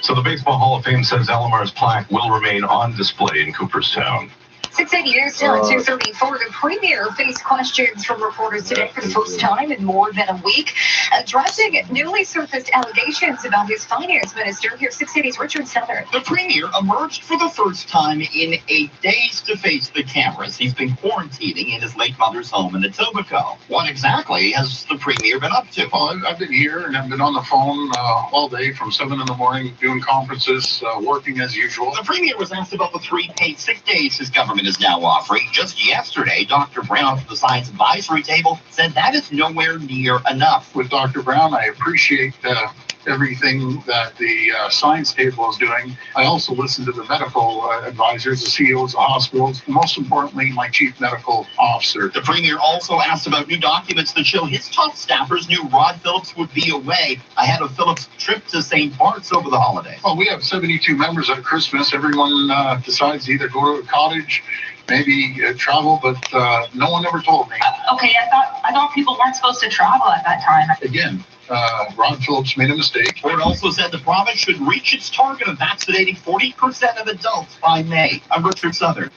So the Baseball Hall of Fame says Alomar's plaque will remain on display in Cooperstown. 680 News Time, 234. The Premier faced questions from reporters today for the first time in more than a week, addressing newly surfaced allegations about his finance minister. Here's 680's Richard Sutter. The Premier emerged for the first time in a days to face the cameras. He's been quarantining in his late mother's home in Etobicoke. What exactly has the Premier been up to? Well, I've been here and I've been on the phone all day from 7 in the morning doing conferences, working as usual. The Premier was asked about the 3 paid sick days his government is now offering. Just yesterday, Dr. Brown from the Science Advisory Table said that is nowhere near enough. With Dr. Brown, I appreciate everything that the science table is doing. I also listen to the medical advisors, the CEOs of hospitals, and most importantly, my chief medical officer. The Premier also asked about new documents that show his top staffers knew Rod Phillips would be away ahead of Phillips' trip to St. Bart's over the holidays. Well, we have 72 members at Christmas. Everyone decides to either go to a cottage, maybe travel, but no one ever told me. Okay, I thought people weren't supposed to travel at that time. Again, Ron Phillips made a mistake. Ford also said the province should reach its target of vaccinating 40% of adults by May. I'm Richard Southern.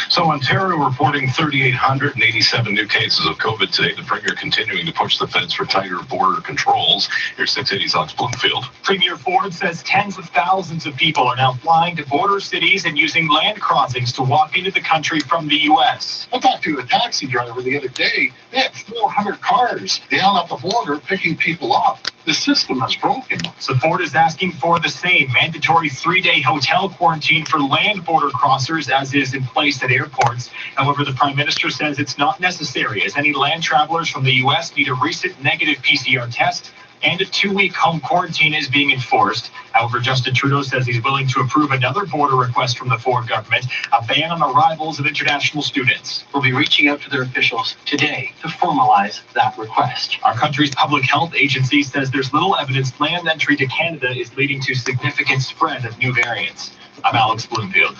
So Ontario reporting 3,887 new cases of COVID today. The Premier continuing to push the feds for tighter border controls. Here's 680's Alex Bloomfield. Premier Ford says tens of thousands of people are now flying to border cities and using land crossings to walk into the country from the U.S. I talked to a taxi driver the other day. They had 400 cars down at the border picking people up. The system is broken. So Ford is asking for the same mandatory 3-day hotel quarantine for land border crossers as is in place at airports. However, the Prime Minister says it's not necessary, as any land travelers from the U.S. need a recent negative PCR test And a 2-week home quarantine is being enforced. However, Justin Trudeau says he's willing to approve another border request from the Ford government, a ban on arrivals of international students. We'll be reaching out to their officials today to formalize that request. Our country's public health agency says there's little evidence land entry to Canada is leading to significant spread of new variants. I'm Alex Bloomfield.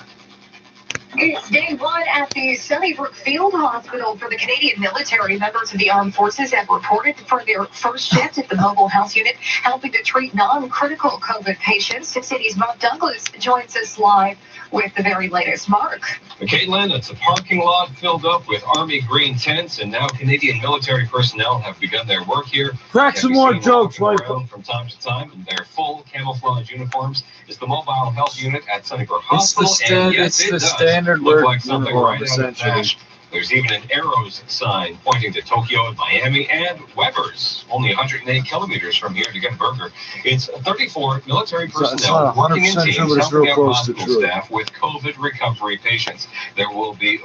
It's day one at the Sunnybrook Field Hospital for the Canadian military. Members of the armed forces have reported for their first shift at the mobile health unit, helping to treat non-critical COVID patients. The city's Mark Douglas joins us live with the very latest. Mark. Caitlin, it's a parking lot filled up with Army green tents, and now Canadian military personnel have begun their work here. Crack some more jokes, Michael. From time to time, in their full camouflage uniforms is the mobile health unit at Sunnybrook Hospital. It's the standard look like something uniform, right on the dash. There's even an arrows sign pointing to Tokyo and Miami and Weber's, only 108 kilometers from here to get a burger. It's 34 military personnel working in teams helping out hospital staff with COVID recovery patients. There will be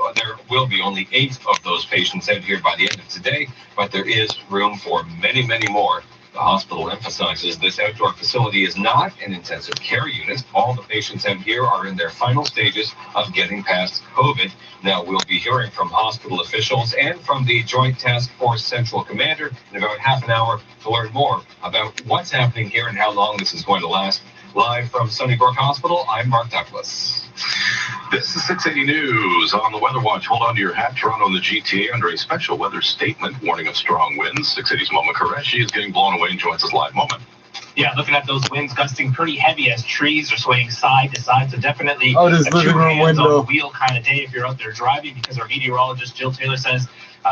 only 8 of those patients out here by the end of today, but there is room for many, many more. The hospital emphasizes this outdoor facility is not an intensive care unit. All the patients out here are in their final stages of getting past COVID. Now, we'll be hearing from hospital officials and from the Joint Task Force Central Commander in about half an hour to learn more about what's happening here and how long this is going to last. Live from Sunnybrook Hospital, I'm Mark Douglas. This is 680 News. On the Weather Watch, hold on to your hat. Toronto and the GTA under a special weather statement, warning of strong winds. 680's Moma Qureshi is getting blown away and joins us live. Moment. Yeah, looking at those winds gusting pretty heavy as trees are swaying side to side. So definitely this a living room two-hands on the window wheel kind of day if you're out there driving, because our meteorologist Jill Taylor says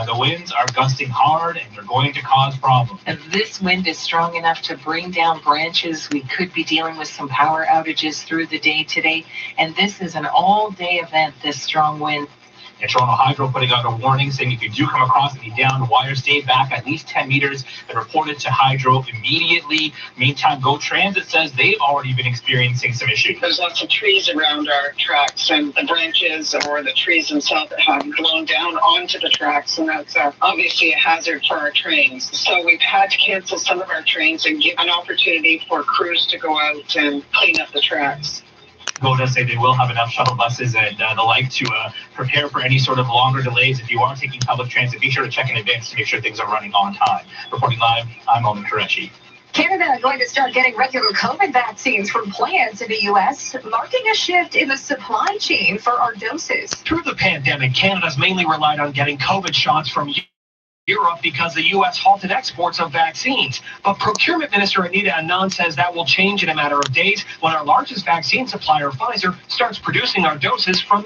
the winds are gusting hard and they're going to cause problems. And this wind is strong enough to bring down branches. We could be dealing with some power outages through the day today. And this is an all-day event, this strong wind. And Toronto Hydro putting out a warning saying if you do come across any downed wires, stay back at least 10 meters and report it to Hydro immediately. Meantime, GO Transit says they've already been experiencing some issues. There's lots of trees around our tracks, and the branches or the trees themselves have blown down onto the tracks, and that's obviously a hazard for our trains. So we've had to cancel some of our trains and give an opportunity for crews to go out and clean up the tracks. GO does say they will have enough shuttle buses and the like to prepare for any sort of longer delays. If you are taking public transit, be sure to check in advance to make sure things are running on time. Reporting live, I'm Moma Qureshi. Canada going to start getting regular COVID vaccines from plants in the U.S., marking a shift in the supply chain for our doses. Through the pandemic, Canada's mainly relied on getting COVID shots from Europe because the U.S. halted exports of vaccines. But Procurement Minister Anita Anand says that will change in a matter of days when our largest vaccine supplier, Pfizer, starts producing our doses from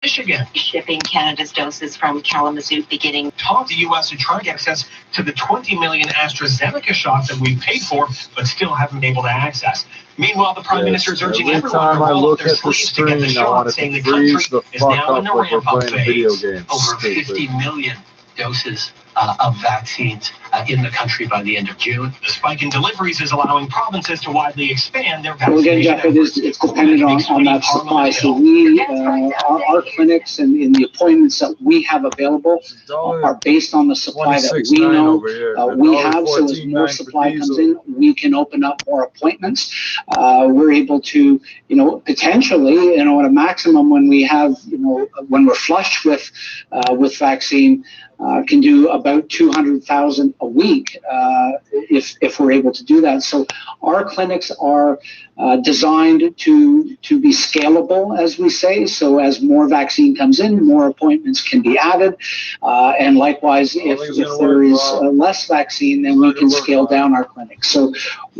Michigan. Shipping Canada's doses from Kalamazoo beginning. Talk the U.S. to try to get access to the 20 million AstraZeneca shots that we've paid for, but still haven't been able to access. Meanwhile, the Prime Minister is urging everyone to roll up their sleeves to get the shot, saying the country is now in the ramp-up phase. Over 50 million doses of vaccines in the country by the end of June. The spike in deliveries is allowing provinces to widely expand their vaccination. Well, again, Jeff, it's dependent on that supply. So we, our clinics and the appointments that we have available are based on the supply that we know we have. So as more supply comes in, we can open up more appointments. We're able to, potentially, at a maximum when we have, when we're flushed with vaccine, can do about 200,000 a week if we're able to do that. So our clinics are designed to be scalable, as we say. So as more vaccine comes in, more appointments can be added. And likewise, if there is less vaccine, then we can scale down our clinics. So,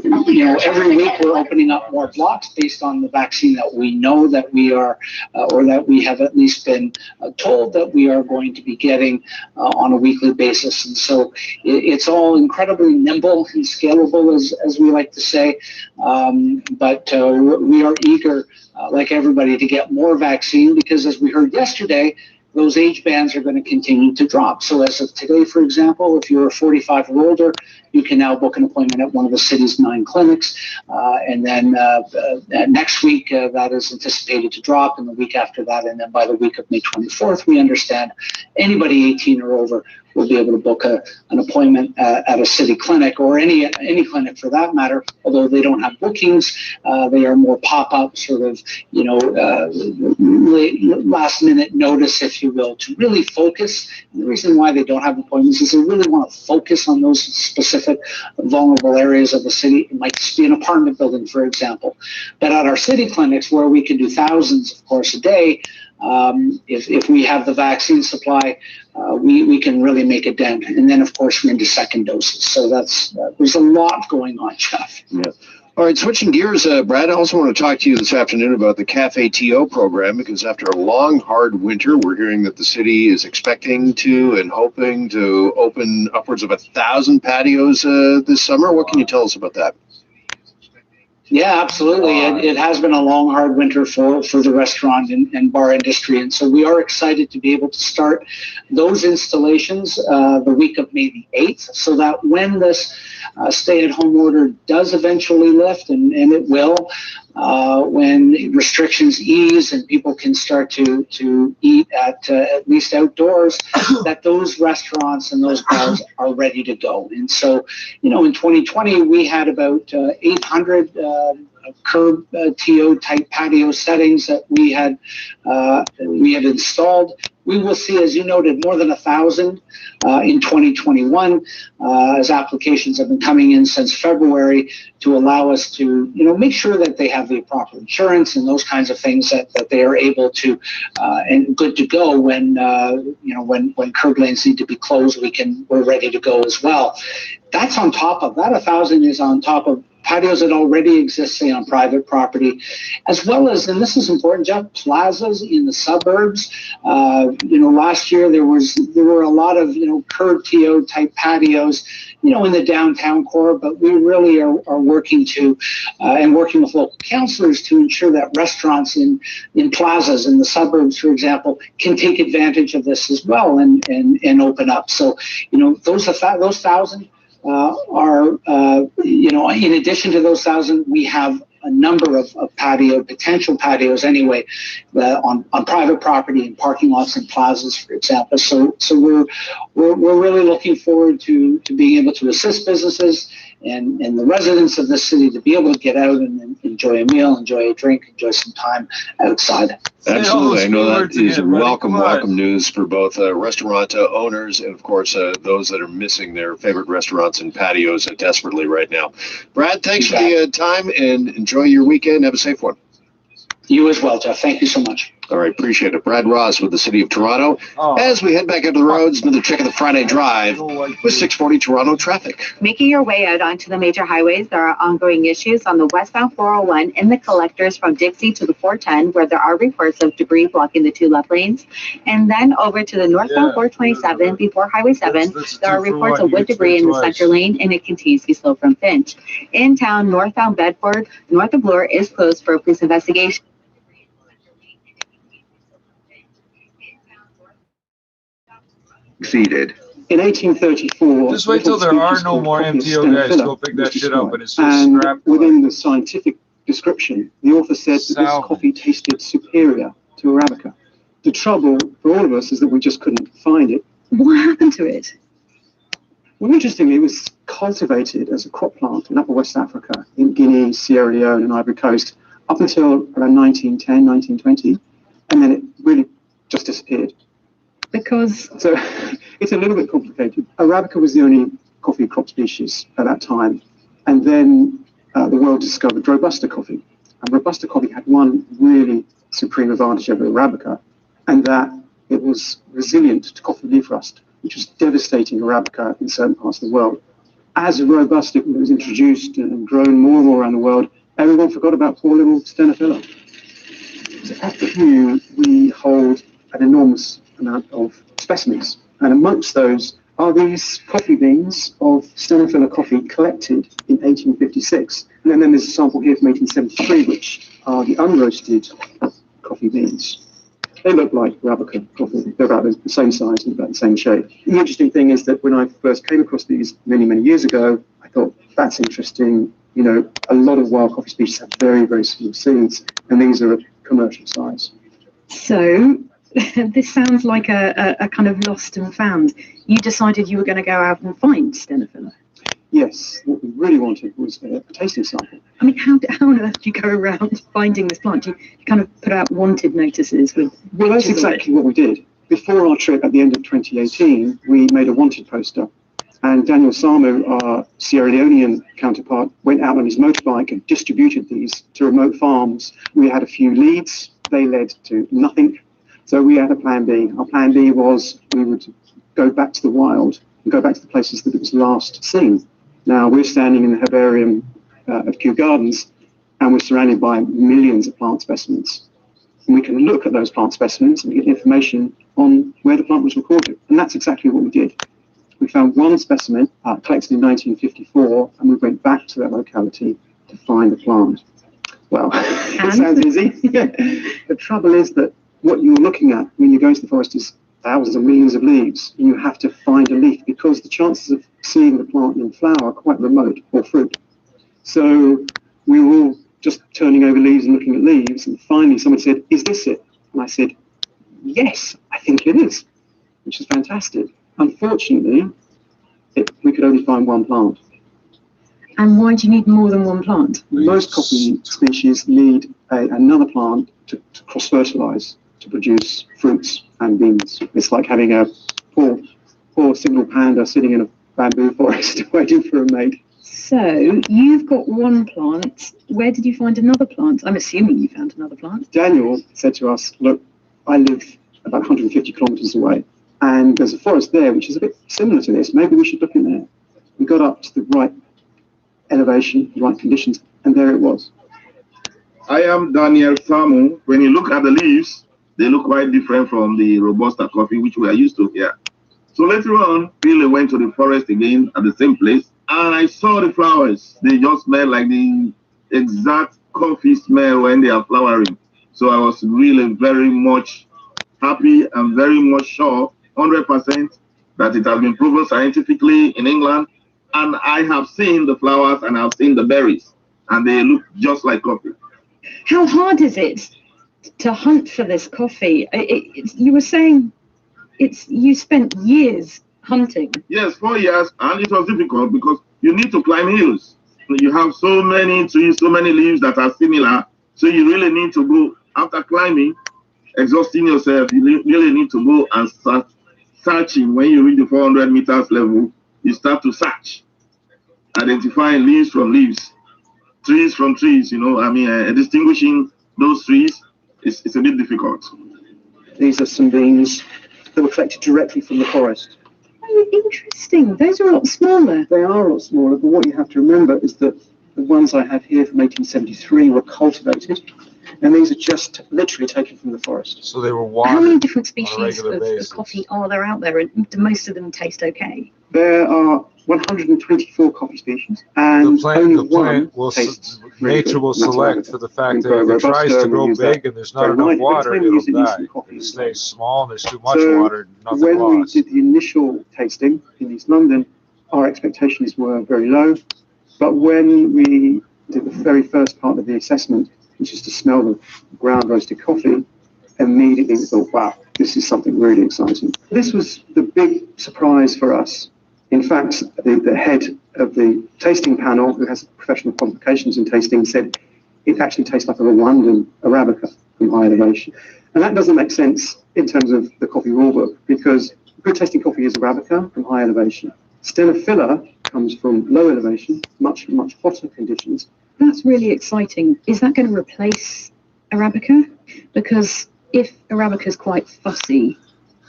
every week we're opening up more blocks based on the vaccine that we know that we are, or that we have at least been told that we are going to be getting on a weekly basis. And so it's all incredibly nimble and scalable, as we like to say. But we are eager, like everybody, to get more vaccine because, as we heard yesterday, those age bands are going to continue to drop. So as of today, for example, if you're 45 or older, you can now book an appointment at one of the city's 9 clinics. And then next week, that is anticipated to drop, and the week after that, and then by the week of May 24th, we understand anybody 18 or over will be able to book an appointment at a city clinic, or any clinic for that matter. Although they don't have bookings, they are more pop-up, sort of, last-minute notice, if you will, to really focus. And the reason why they don't have appointments is they really want to focus on those specific vulnerable areas of the city. It might just be an apartment building, for example. But at our city clinics, where we can do thousands, of course, a day, if we have the vaccine supply, we can really make a dent. And then, of course, we're into second doses. So there's a lot going on, Jeff. Yeah. All right, switching gears, Brad, I also want to talk to you this afternoon about the KPT program, because after a long, hard winter, we're hearing that the city is expecting to and hoping to open upwards of 1,000 patios this summer. What can you tell us about that? Yeah, absolutely. It has been a long, hard winter for the restaurant and bar industry. And so we are excited to be able to start those installations the week of May the 8th, so that when this stay-at-home order does eventually lift, and it will, when restrictions ease and people can start to eat at least outdoors, that those restaurants and those bars are ready to go. And so, in 2020, we had about 800 curb TO type patio settings that we had installed. We will see, as you noted, more than 1,000 in 2021, as applications have been coming in since February to allow us to, make sure that they have the proper insurance and those kinds of things, that they are able to and good to go when curb lanes need to be closed. We're ready to go as well. That's on top of that. 1,000 is on top of patios that already exist, say, on private property, as well as, and this is important, Jeff, plazas in the suburbs. Last year there were a lot of curb TO type patios, in the downtown core, but we really are working and working with local councillors to ensure that restaurants in plazas in the suburbs, for example, can take advantage of this as well and open up. So, those 1,000. In addition to those 1,000, we have a number of potential patios anyway, on private property and parking lots and plazas, for example. So we're really looking forward to being able to assist businesses and the residents of this city to be able to get out and enjoy a meal, enjoy a drink, enjoy some time outside. Absolutely. I know that is welcome news for both restaurant owners and, of course, those that are missing their favorite restaurants and patios desperately right now. Brad, thanks for the time, and enjoy your weekend. Have a safe one. You as well, Jeff. Thank you so much. All right, appreciate it. Brad Ross with the City of Toronto. As we head back into the roads, another check of the Friday drive with 640 Toronto traffic. Making your way out onto the major highways, there are ongoing issues on the westbound 401 in the collectors from Dixie to the 410, where there are reports of debris blocking the two left lanes. And then over to the northbound 427 before Highway 7, there are reports of wood debris in the center lane, and it continues to be slow from Finch. In town, northbound Bedford, north of Bloor is closed for a police investigation. Succeeded. In 1834, just wait till there are no more MTO guys. Go pick that shit up, and it's just scrap. Within the scientific description, the author said that this coffee tasted superior to Arabica. The trouble for all of us is that we just couldn't find it. What happened to it? Well, interestingly, it was cultivated as a crop plant in Upper West Africa, in Guinea, Sierra Leone, and Ivory Coast, up until around 1910, 1920, and then it really just disappeared. Because? So it's a little bit complicated. Arabica was the only coffee crop species at that time. And then the world discovered Robusta coffee. And Robusta coffee had one really supreme advantage over Arabica, and that it was resilient to coffee leaf rust, which was devastating Arabica in certain parts of the world. As Robusta was introduced and grown more and more around the world, everyone forgot about poor little Stenophylla. So at Kew, we hold an enormous amount of specimens, and amongst those are these coffee beans of Stenophylla coffee collected in 1856, and then there's a sample here from 1873, which are the unroasted coffee beans. They look like Arabica coffee. They're about the same size and about the same shape. The interesting thing is that when I first came across these many years ago, I thought, that's interesting. A lot of wild coffee species have very small seeds, and these are a commercial size. So this sounds like a kind of lost and found. You decided you were going to go out and find Stenophylla. Yes, what we really wanted was a tasting sample. I mean, how on earth do you go around finding this plant? You kind of put out wanted notices with. Well, that's exactly what we did. Before our trip at the end of 2018, we made a wanted poster. And Daniel Samu, our Sierra Leonean counterpart, went out on his motorbike and distributed these to remote farms. We had a few leads. They led to nothing. So we had a plan B. Our plan B was we would go back to the wild and go back to the places that it was last seen. Now, we're standing in the herbarium of Kew Gardens, and we're surrounded by millions of plant specimens. And we can look at those plant specimens and get information on where the plant was recorded. And that's exactly what we did. We found one specimen collected in 1954, and we went back to that locality to find the plant. Well, it sounds easy. The trouble is that what you're looking at when you go into the forest is thousands of millions of leaves, and you have to find a leaf because the chances of seeing the plant in flower are quite remote, or fruit. So we were all just turning over leaves and looking at leaves, and finally someone said, "Is this it?" And I said, "Yes, I think it is," which is fantastic. Unfortunately, we could only find one plant. And why do you need more than one plant? Most coffee species need another plant to cross-fertilize to produce fruits and beans. It's like having a poor single panda sitting in a bamboo forest waiting for a mate. So you've got one plant. Where did you find another plant? I'm assuming you found another plant. Daniel said to us, "Look, I live about 150 kilometers away, and there's a forest there which is a bit similar to this. Maybe we should look in there." We got up to the right elevation, the right conditions, and there it was. I am Daniel Samu. When you look at the leaves, they look quite different from the Robusta coffee which we are used to here. So later on, Billy went to the forest again at the same place, and I saw the flowers. They just smell like the exact coffee smell when they are flowering. So I was really very much happy and very much sure, 100%, that it has been proven scientifically in England. And I have seen the flowers and I've seen the berries, and they look just like coffee. How hard is it to hunt for this coffee? You were saying you spent years hunting. Yes, 4 years, and it was difficult because you need to climb hills. You have so many trees, so many leaves that are similar, so you really need to go, after climbing, exhausting yourself, you really need to go and start searching. When you reach the 400 meters level, you start to search, identifying leaves from leaves, trees from trees, distinguishing those trees is a bit difficult. These are some beans that were collected directly from the forest. Oh, interesting. Those are a lot smaller. They are a lot smaller, but what you have to remember is that the ones I have here from 1873 were cultivated, and these are just literally taken from the forest. So they were watered. How many different species of coffee are there out there, and do most of them taste okay? There are 124 coffee species, and nature will select for the fact that if it tries to grow big and there's not enough water, it'll die. If it stays small and there's too much water, nothing when lost. we did the initial tasting in East London, our expectations were very low, but when we did the very first part of the assessment, which is to smell the ground roasted coffee, immediately we thought, wow, this is something really exciting. This was the big surprise for us. In fact, the head of the tasting panel, who has professional qualifications in tasting, said it actually tastes like a Rwandan Arabica from high elevation. And that doesn't make sense in terms of the coffee rule book, because good tasting coffee is Arabica from high elevation. Stenophylla comes from low elevation, much hotter conditions. That's really exciting. Is that going to replace Arabica? Because if Arabica is quite fussy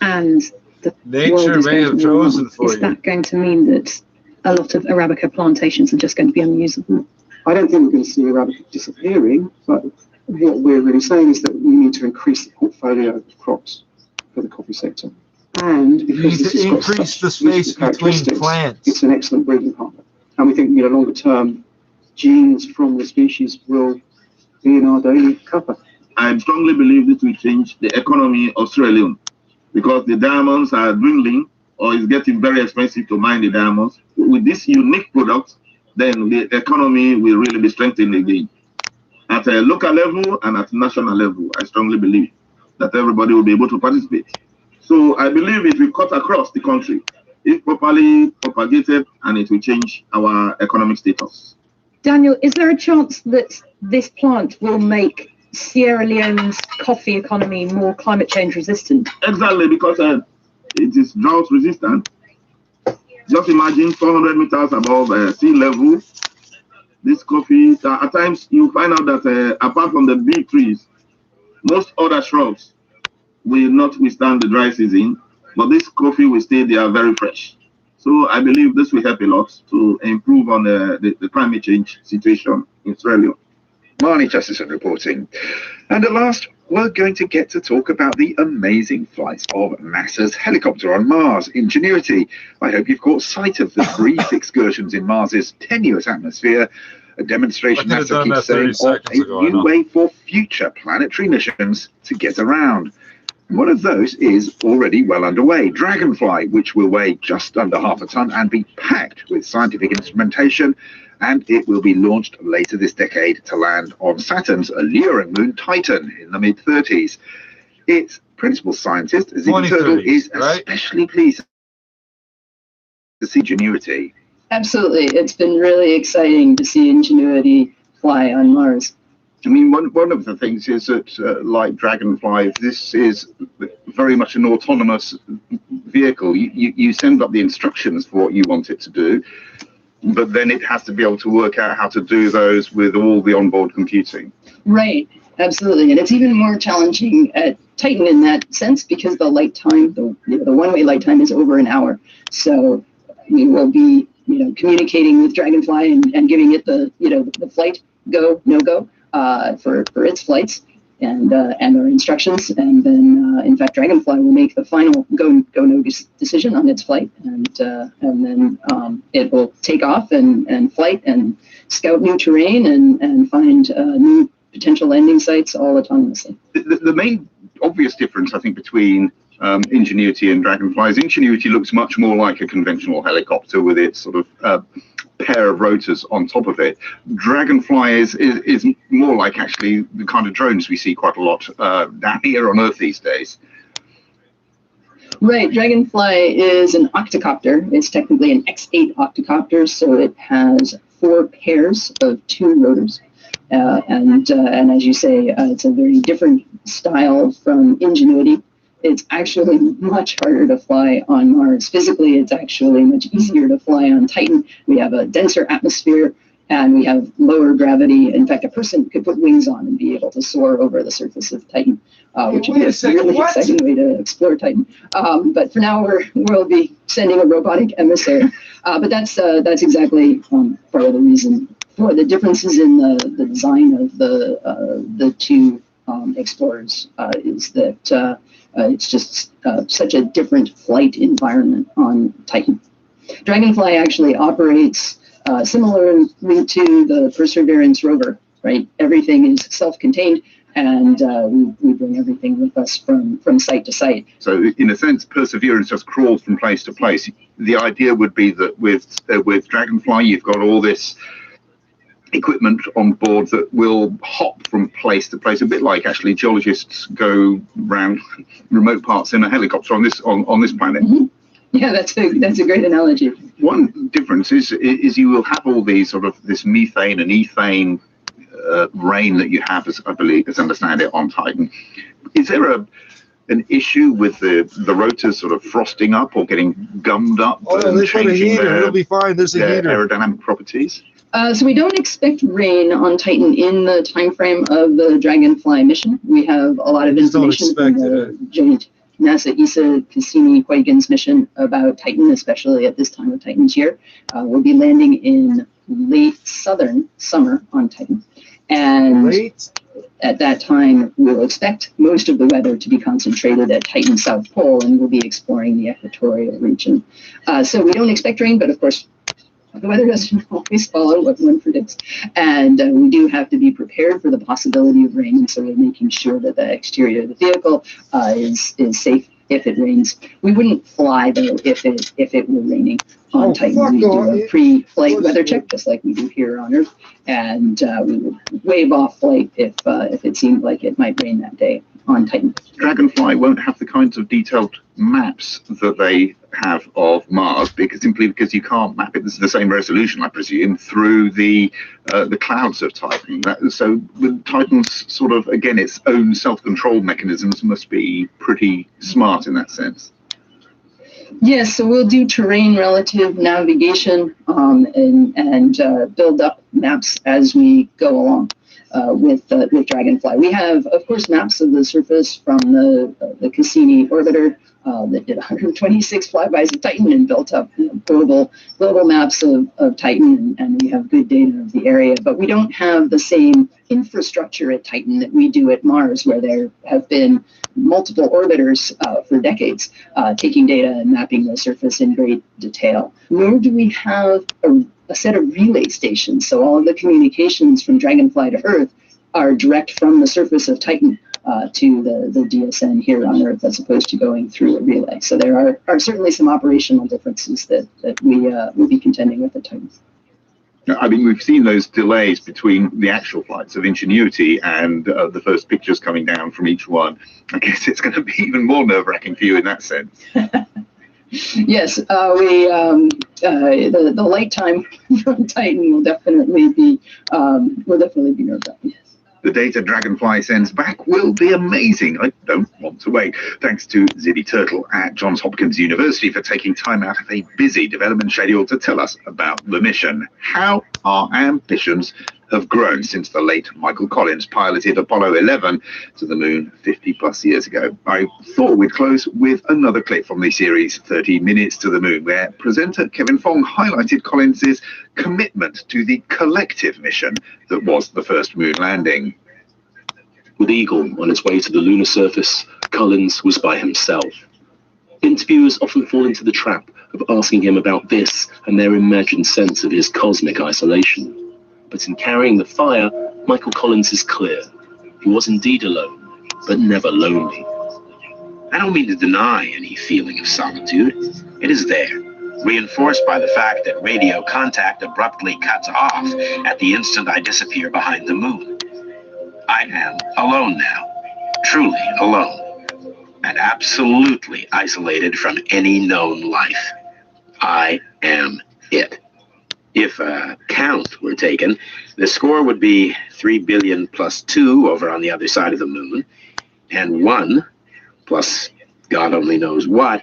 and the nature may have chosen for you, is that going to mean that a lot of Arabica plantations are just going to be unusable? I don't think we're going to see Arabica disappearing, but what we're really saying is that we need to increase the portfolio of crops for the coffee sector. And because this has increase the space between plants, it's an excellent breeding partner. And we think, longer term, genes from the species will be in our daily cuppa. I strongly believe this will change the economy of Sierra Leone, because the diamonds are dwindling, or it's getting very expensive to mine the diamonds. With this unique product, then the economy will really be strengthened again, at a local level and at national level, I strongly believe. that everybody will be able to participate. So I believe it will cut across the country if properly propagated, and it will change our economic status. Daniel, is there a chance that this plant will make Sierra Leone's coffee economy more climate change resistant? Exactly, because it is drought resistant. Just imagine 400 meters above sea level. This coffee, at times you find out that apart from the big trees, most other shrubs will not withstand the dry season, but this coffee will stay there very fresh. So I believe this will help a lot to improve on the climate change situation in Sierra Leone. Marnie Chesterton reporting. And at last, we're going to get to talk about the amazing flights of NASA's helicopter on Mars, Ingenuity. I hope you've caught sight of the brief excursions in Mars's tenuous atmosphere, a demonstration NASA keeps saying of a new way for future planetary missions to get around. One of those is already well underway, Dragonfly, which will weigh just under half a ton and be packed with scientific instrumentation, and it will be launched later this decade to land on Saturn's alluring moon Titan in the mid-30s. Its principal scientist, Ziggy Turtle, is especially pleased to see Ingenuity. Absolutely. It's been really exciting to see Ingenuity fly on Mars. I mean, one of the things is that, like Dragonfly, this is very much an autonomous vehicle. You send up the instructions for what you want it to do, but then it has to be able to work out how to do those with all the onboard computing. Right, absolutely. And it's even more challenging at Titan in that sense because the light time, the one-way light time is over an hour. So we will be, communicating with Dragonfly and giving it the flight go, no go. For its flights and our instructions, and then in fact Dragonfly will make the final go no decision on its flight, and then it will take off and flight and scout new terrain and find new potential landing sites all autonomously. The main obvious difference, I think, between Ingenuity and Dragonfly is Ingenuity looks much more like a conventional helicopter with its sort of pair of rotors on top of it. Dragonfly is more like actually the kind of drones we see quite a lot down here on Earth these days. Right, Dragonfly is an octocopter. It's technically an X8 octocopter, so it has 4 pairs of 2 rotors. And as you say, it's a very different style from Ingenuity. It's actually much harder to fly on Mars. Physically, it's actually much easier to fly on Titan. We have a denser atmosphere and we have lower gravity. In fact, a person could put wings on and be able to soar over the surface of Titan, which would be a really exciting way to explore Titan. But for now, we'll be sending a robotic emissary. But that's exactly part of the reason for the differences in the design of the 2 explorers is that it's just such a different flight environment on Titan. Dragonfly actually operates similarly to the Perseverance rover, right? Everything is self-contained, and we bring everything with us from site to site. So in a sense, Perseverance just crawls from place to place. The idea would be that with Dragonfly, you've got all this equipment on board that will hop from place to place, a bit like actually geologists go around remote parts in a helicopter on this planet. Mm-hmm. Yeah, that's a great analogy. One difference is you will have all these sort of this methane and ethane rain that you have, as I understand it, on Titan. Is there an issue with the rotors sort of frosting up or getting gummed up? Oh, they put a heater. It'll be fine. There's a heater. Aerodynamic properties. So we don't expect rain on Titan in the time frame of the Dragonfly mission. We have a lot of information from the joint NASA ESA Cassini-Huygens mission about Titan, especially at this time of Titan's year. We'll be landing in late southern summer on Titan. And at that time, we'll expect most of the weather to be concentrated at Titan's South Pole, and we'll be exploring the equatorial region. So we don't expect rain, but of course, the weather doesn't always follow what one predicts, and we do have to be prepared for the possibility of rain, and so we're making sure that the exterior of the vehicle is safe if it rains. We wouldn't fly, though, if it were raining on Titan. We do a pre-flight weather check, just like we do here on Earth, and we would wave off flight if it seemed like it might rain that day on Titan. Dragonfly won't have the kinds of detailed maps that they have of Mars, simply because you can't map it. This is the same resolution, I presume, through the clouds of Titan. So the Titan's sort of, again, its own self-control mechanisms must be pretty smart in that sense. Yes, so we'll do terrain relative navigation and build up maps as we go along with Dragonfly. We have, of course, maps of the surface from the Cassini orbiter that did 126 flybys of Titan and built up global maps of Titan, and we have good data of the area. But we don't have the same infrastructure at Titan that we do at Mars, where there have been multiple orbiters for decades taking data and mapping the surface in great detail. Nor do we have a set of relay stations, so all of the communications from Dragonfly to Earth are direct from the surface of Titan to the DSN here on Earth, as opposed to going through a relay. So there are certainly some operational differences that we will be contending with at Titan. I mean, we've seen those delays between the actual flights of Ingenuity and the first pictures coming down from each one. I guess it's going to be even more nerve-wracking for you in that sense. Yes, the light time from Titan will definitely be nerve-wracking. The data Dragonfly sends back will be amazing. I don't want to wait. Thanks to Zibby Turtle at Johns Hopkins University for taking time out of a busy development schedule to tell us about the mission. How our ambitions have grown since the late Michael Collins piloted Apollo 11 to the moon 50+ years ago. I thought we'd close with another clip from the series 30 Minutes to the Moon, where presenter Kevin Fong highlighted Collins's commitment to the collective mission that was the first moon landing. With Eagle on its way to the lunar surface, Collins was by himself. Interviewers often fall into the trap of asking him about this and their imagined sense of his cosmic isolation. But in Carrying the Fire, Michael Collins is clear. He was indeed alone, but never lonely. I don't mean to deny any feeling of solitude. It is there, reinforced by the fact that radio contact abruptly cuts off at the instant I disappear behind the moon. I am alone now, truly alone, and absolutely isolated from any known life. I am it. If a count were taken, the score would be 3 billion plus 2 over on the other side of the moon, and 1 plus God only knows what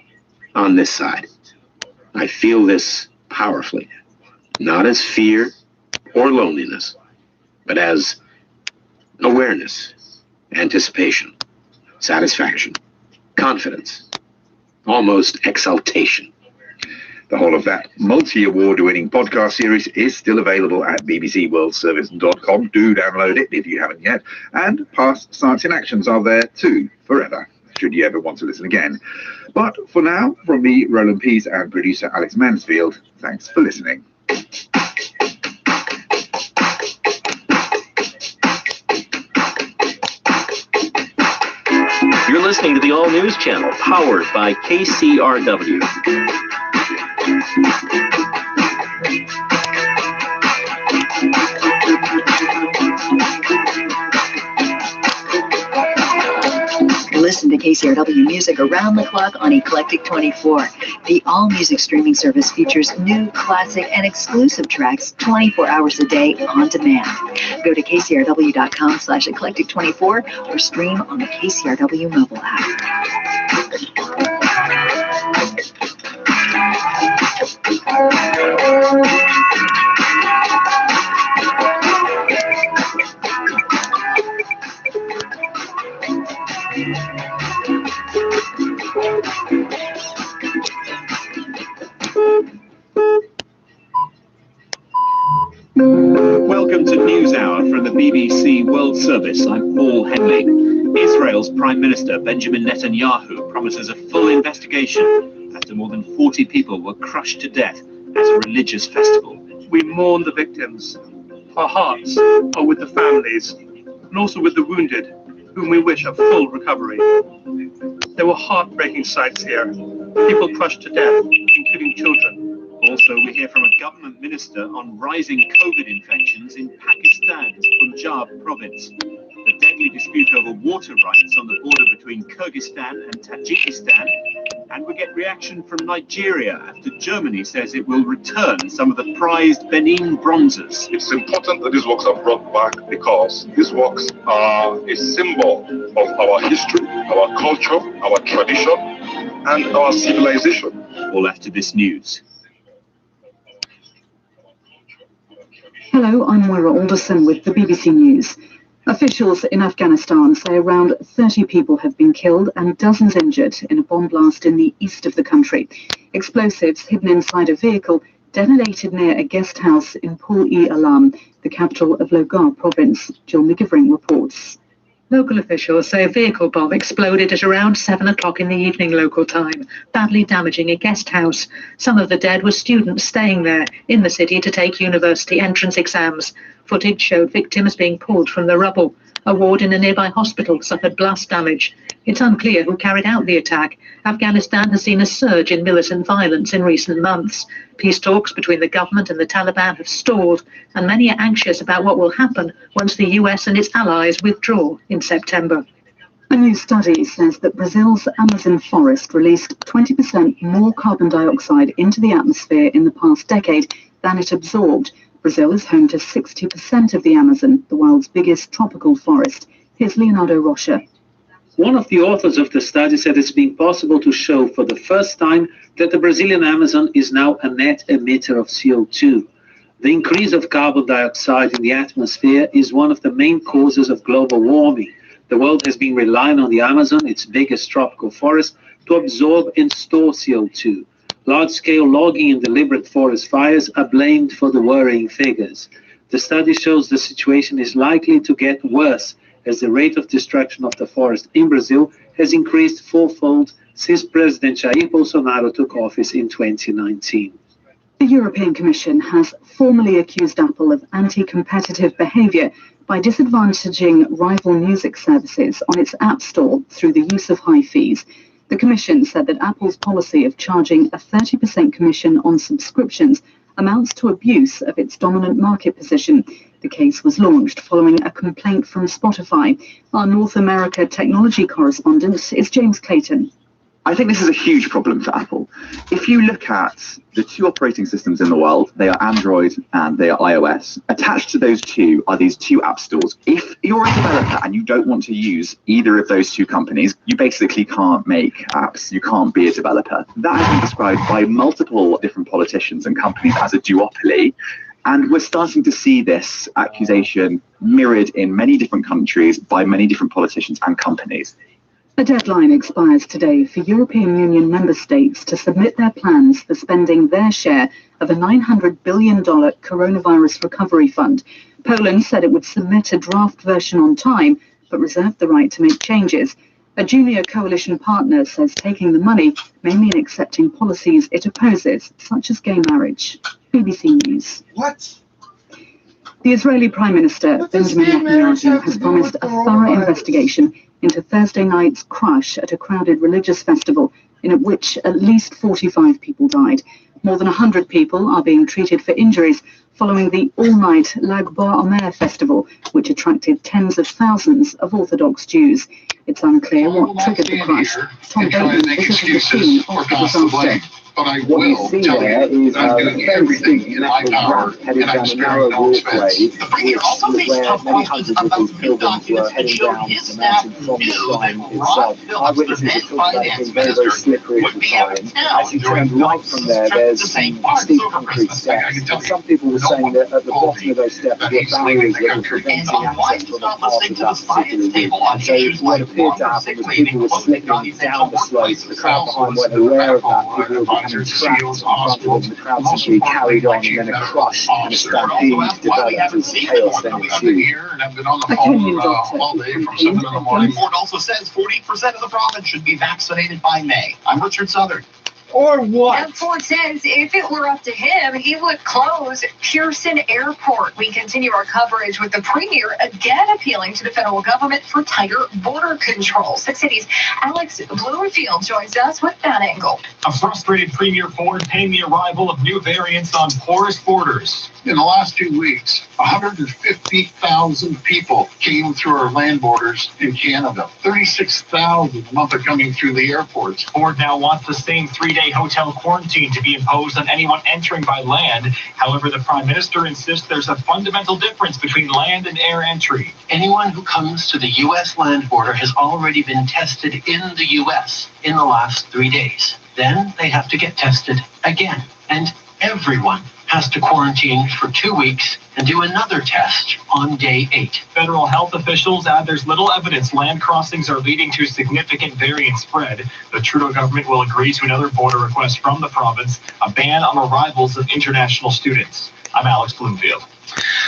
on this side. I feel this powerfully, not as fear or loneliness, but as awareness, anticipation, satisfaction, confidence, almost exaltation. The whole of that multi-award-winning podcast series is still available at bbcworldservice.com. Do download it if you haven't yet. And past Science in Actions are there too, forever, should you ever want to listen again. But for now, from me, Roland Pease, and producer Alex Mansfield, thanks for listening. You're listening to the All News Channel, powered by KCRW. Listen to KCRW music around the clock on Eclectic 24. The all-music streaming service features new, classic, and exclusive tracks 24 hours a day on demand. Go to kcrw.com/eclectic24 or stream on the KCRW mobile app. Welcome to NewsHour from the BBC World Service. I'm Paul Henley. Israel's Prime Minister Benjamin Netanyahu promises a full investigation after more than 40 people were crushed to death at a religious festival. We mourn the victims. Our hearts are with the families and also with the wounded, whom we wish a full recovery. There were heartbreaking sights here. People crushed to death, including children. Also, we hear from a government minister on rising COVID infections in Pakistan's Punjab province. The deadly lively dispute over water rights on the border between Kyrgyzstan and Tajikistan. And we get reaction from Nigeria after Germany says it will return some of the prized Benin bronzes. It's important that these works are brought back because these works are a symbol of our history, our culture, our tradition, and our civilization. All after this news. Hello, I'm Moira Alderson with the BBC News. Officials in Afghanistan say around 30 people have been killed and dozens injured in a bomb blast in the east of the country. Explosives hidden inside a vehicle detonated near a guest house in Pul-e-Alam, the capital of Logar province. Jill McGivering reports. Local officials say a vehicle bomb exploded at around 7 o'clock in the evening local time, badly damaging a guest house. Some of the dead were students staying there in the city to take university entrance exams. Footage showed victims being pulled from the rubble. A ward in a nearby hospital suffered blast damage. It's unclear who carried out the attack. Afghanistan has seen a surge in militant violence in recent months. Peace talks between the government and the Taliban have stalled, and many are anxious about what will happen once the US and its allies withdraw in September. A new study says that Brazil's Amazon forest released 20% more carbon dioxide into the atmosphere in the past decade than it absorbed. Brazil is home to 60% of the Amazon, the world's biggest tropical forest. Here's Leonardo Rocha. One of the authors of the study said it's been possible to show for the first time that the Brazilian Amazon is now a net emitter of CO2. The increase of carbon dioxide in the atmosphere is one of the main causes of global warming. The world has been relying on the Amazon, its biggest tropical forest, to absorb and store CO2. Large-scale logging and deliberate forest fires are blamed for the worrying figures. The study shows the situation is likely to get worse as the rate of destruction of the forest in Brazil has increased fourfold since President Jair Bolsonaro took office in 2019. The European Commission has formally accused Apple of anti-competitive behaviour by disadvantaging rival music services on its App Store through the use of high fees. The Commission said that Apple's policy of charging a 30% commission on subscriptions amounts to abuse of its dominant market position. The case was launched following a complaint from Spotify. Our North America technology correspondent is James Clayton. I think this is a huge problem for Apple. If you look at the two operating systems in the world, they are Android and they are iOS. Attached to those two are these two app stores. If you're a developer and you don't want to use either of those two companies, you basically can't make apps. You can't be a developer. That has been described by multiple different politicians and companies as a duopoly. And we're starting to see this accusation mirrored in many different countries by many different politicians and companies. A deadline expires today for European Union member states to submit their plans for spending their share of a $900 billion coronavirus recovery fund. Poland said it would submit a draft version on time, but reserved the right to make changes. A junior coalition partner says taking the money may mean accepting policies it opposes, such as gay marriage. BBC News. What? The Israeli Prime Minister, Benjamin Netanyahu, has promised a thorough investigation into Thursday night's crash at a crowded religious festival in which at least 45 people died. More than 100 people are being treated for injuries following the all-night Lag BaOmer festival, which attracted tens of thousands of Orthodox Jews. It's unclear what triggered the crash. Tom Bailey visited the scene of the disaster. What you see there is a very steep metal ramp heading down a narrow walkway, which was where many hundreds of these pilgrims were heading down the mountain from the shrine itself. Eyewitnesses talked about it being very, very slippery at the time. As you turn right from there, there's some steep concrete steps. And some people were saying that at the bottom of those steps were barriers that were preventing access from the path of that particular route. And so what appeared to happen was people were slipping down the slopes. The crowd behind weren't aware of that. People were becoming trapped in front of them. The crowd simply carried on, and then a crush and a stampede developed as chaos then ensued. A Kenyan doctor all day from 7 a.m. Ford also says 40% of the province should be vaccinated by May. I'm Richard Southern. Or what? And Ford says if it were up to him, he would close Pearson Airport. We continue our coverage with the premier again appealing to the federal government for tighter border control. 6 Cities' Alex Bloomfield joins us with that angle. A frustrated Premier Ford paying the arrival of new variants on porous borders. In the last 2 weeks, 150,000 people came through our land borders in Canada. 36,000 a month are coming through the airports. Ford now wants the same 3-day hotel quarantine to be imposed on anyone entering by land. However, the Prime Minister insists there's a fundamental difference between land and air entry. Anyone who comes to the U.S. land border has already been tested in the U.S. in the last 3 days. Then they have to get tested again. And everyone has to quarantine for 2 weeks and do another test on day 8. Federal health officials add there's little evidence land crossings are leading to significant variant spread. The Trudeau government will agree to another border request from the province, a ban on arrivals of international students. I'm Alex Bloomfield.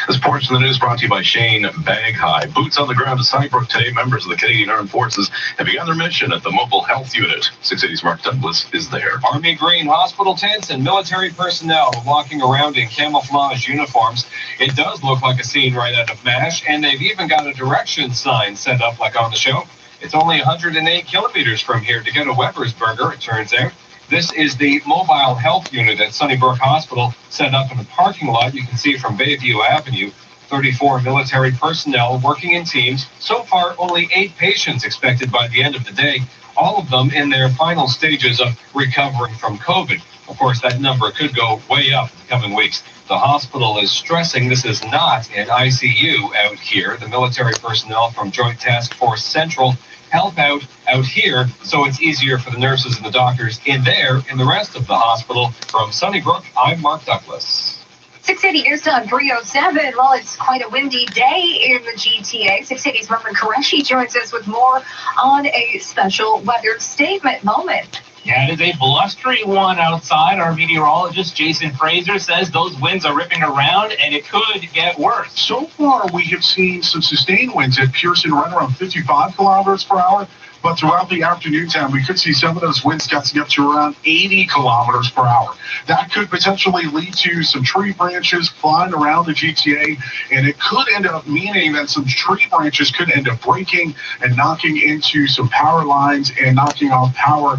This portion of the news brought to you by Shane Baghai. Boots on the ground at Cybrook today. Members of the Canadian Armed Forces have begun their mission at the Mobile Health Unit. 680's Mark Douglas is there. Army green hospital tents and military personnel walking around in camouflage uniforms. It does look like a scene right out of MASH, and they've even got a direction sign set up like on the show. It's only 108 kilometers from here to get a Weber's burger, it turns out. This is the mobile health unit at Sunnybrook Hospital, set up in the parking lot. You can see from Bayview Avenue. 34 military personnel working in teams. So far, only 8 patients expected by the end of the day, all of them in their final stages of recovering from COVID. Of course, that number could go way up in the coming weeks. The hospital is stressing this is not an ICU out here. The military personnel from Joint Task Force Central help out here, so it's easier for the nurses and the doctors in there in the rest of the hospital. From Sunnybrook, I'm Mark Douglas. 680 News Time 307. Well, it's quite a windy day in the GTA. 680's Roman Qureshi joins us with more on a special weather statement moment. Yeah, it is a blustery one outside. Our meteorologist, Jason Fraser, says those winds are ripping around and it could get worse. So far, we have seen some sustained winds at Pearson right around 55 kilometers per hour. But throughout the afternoon time, we could see some of those winds gusting up to around 80 kilometers per hour. That could potentially lead to some tree branches flying around the GTA, and it could end up meaning that some tree branches could end up breaking and knocking into some power lines and knocking off power.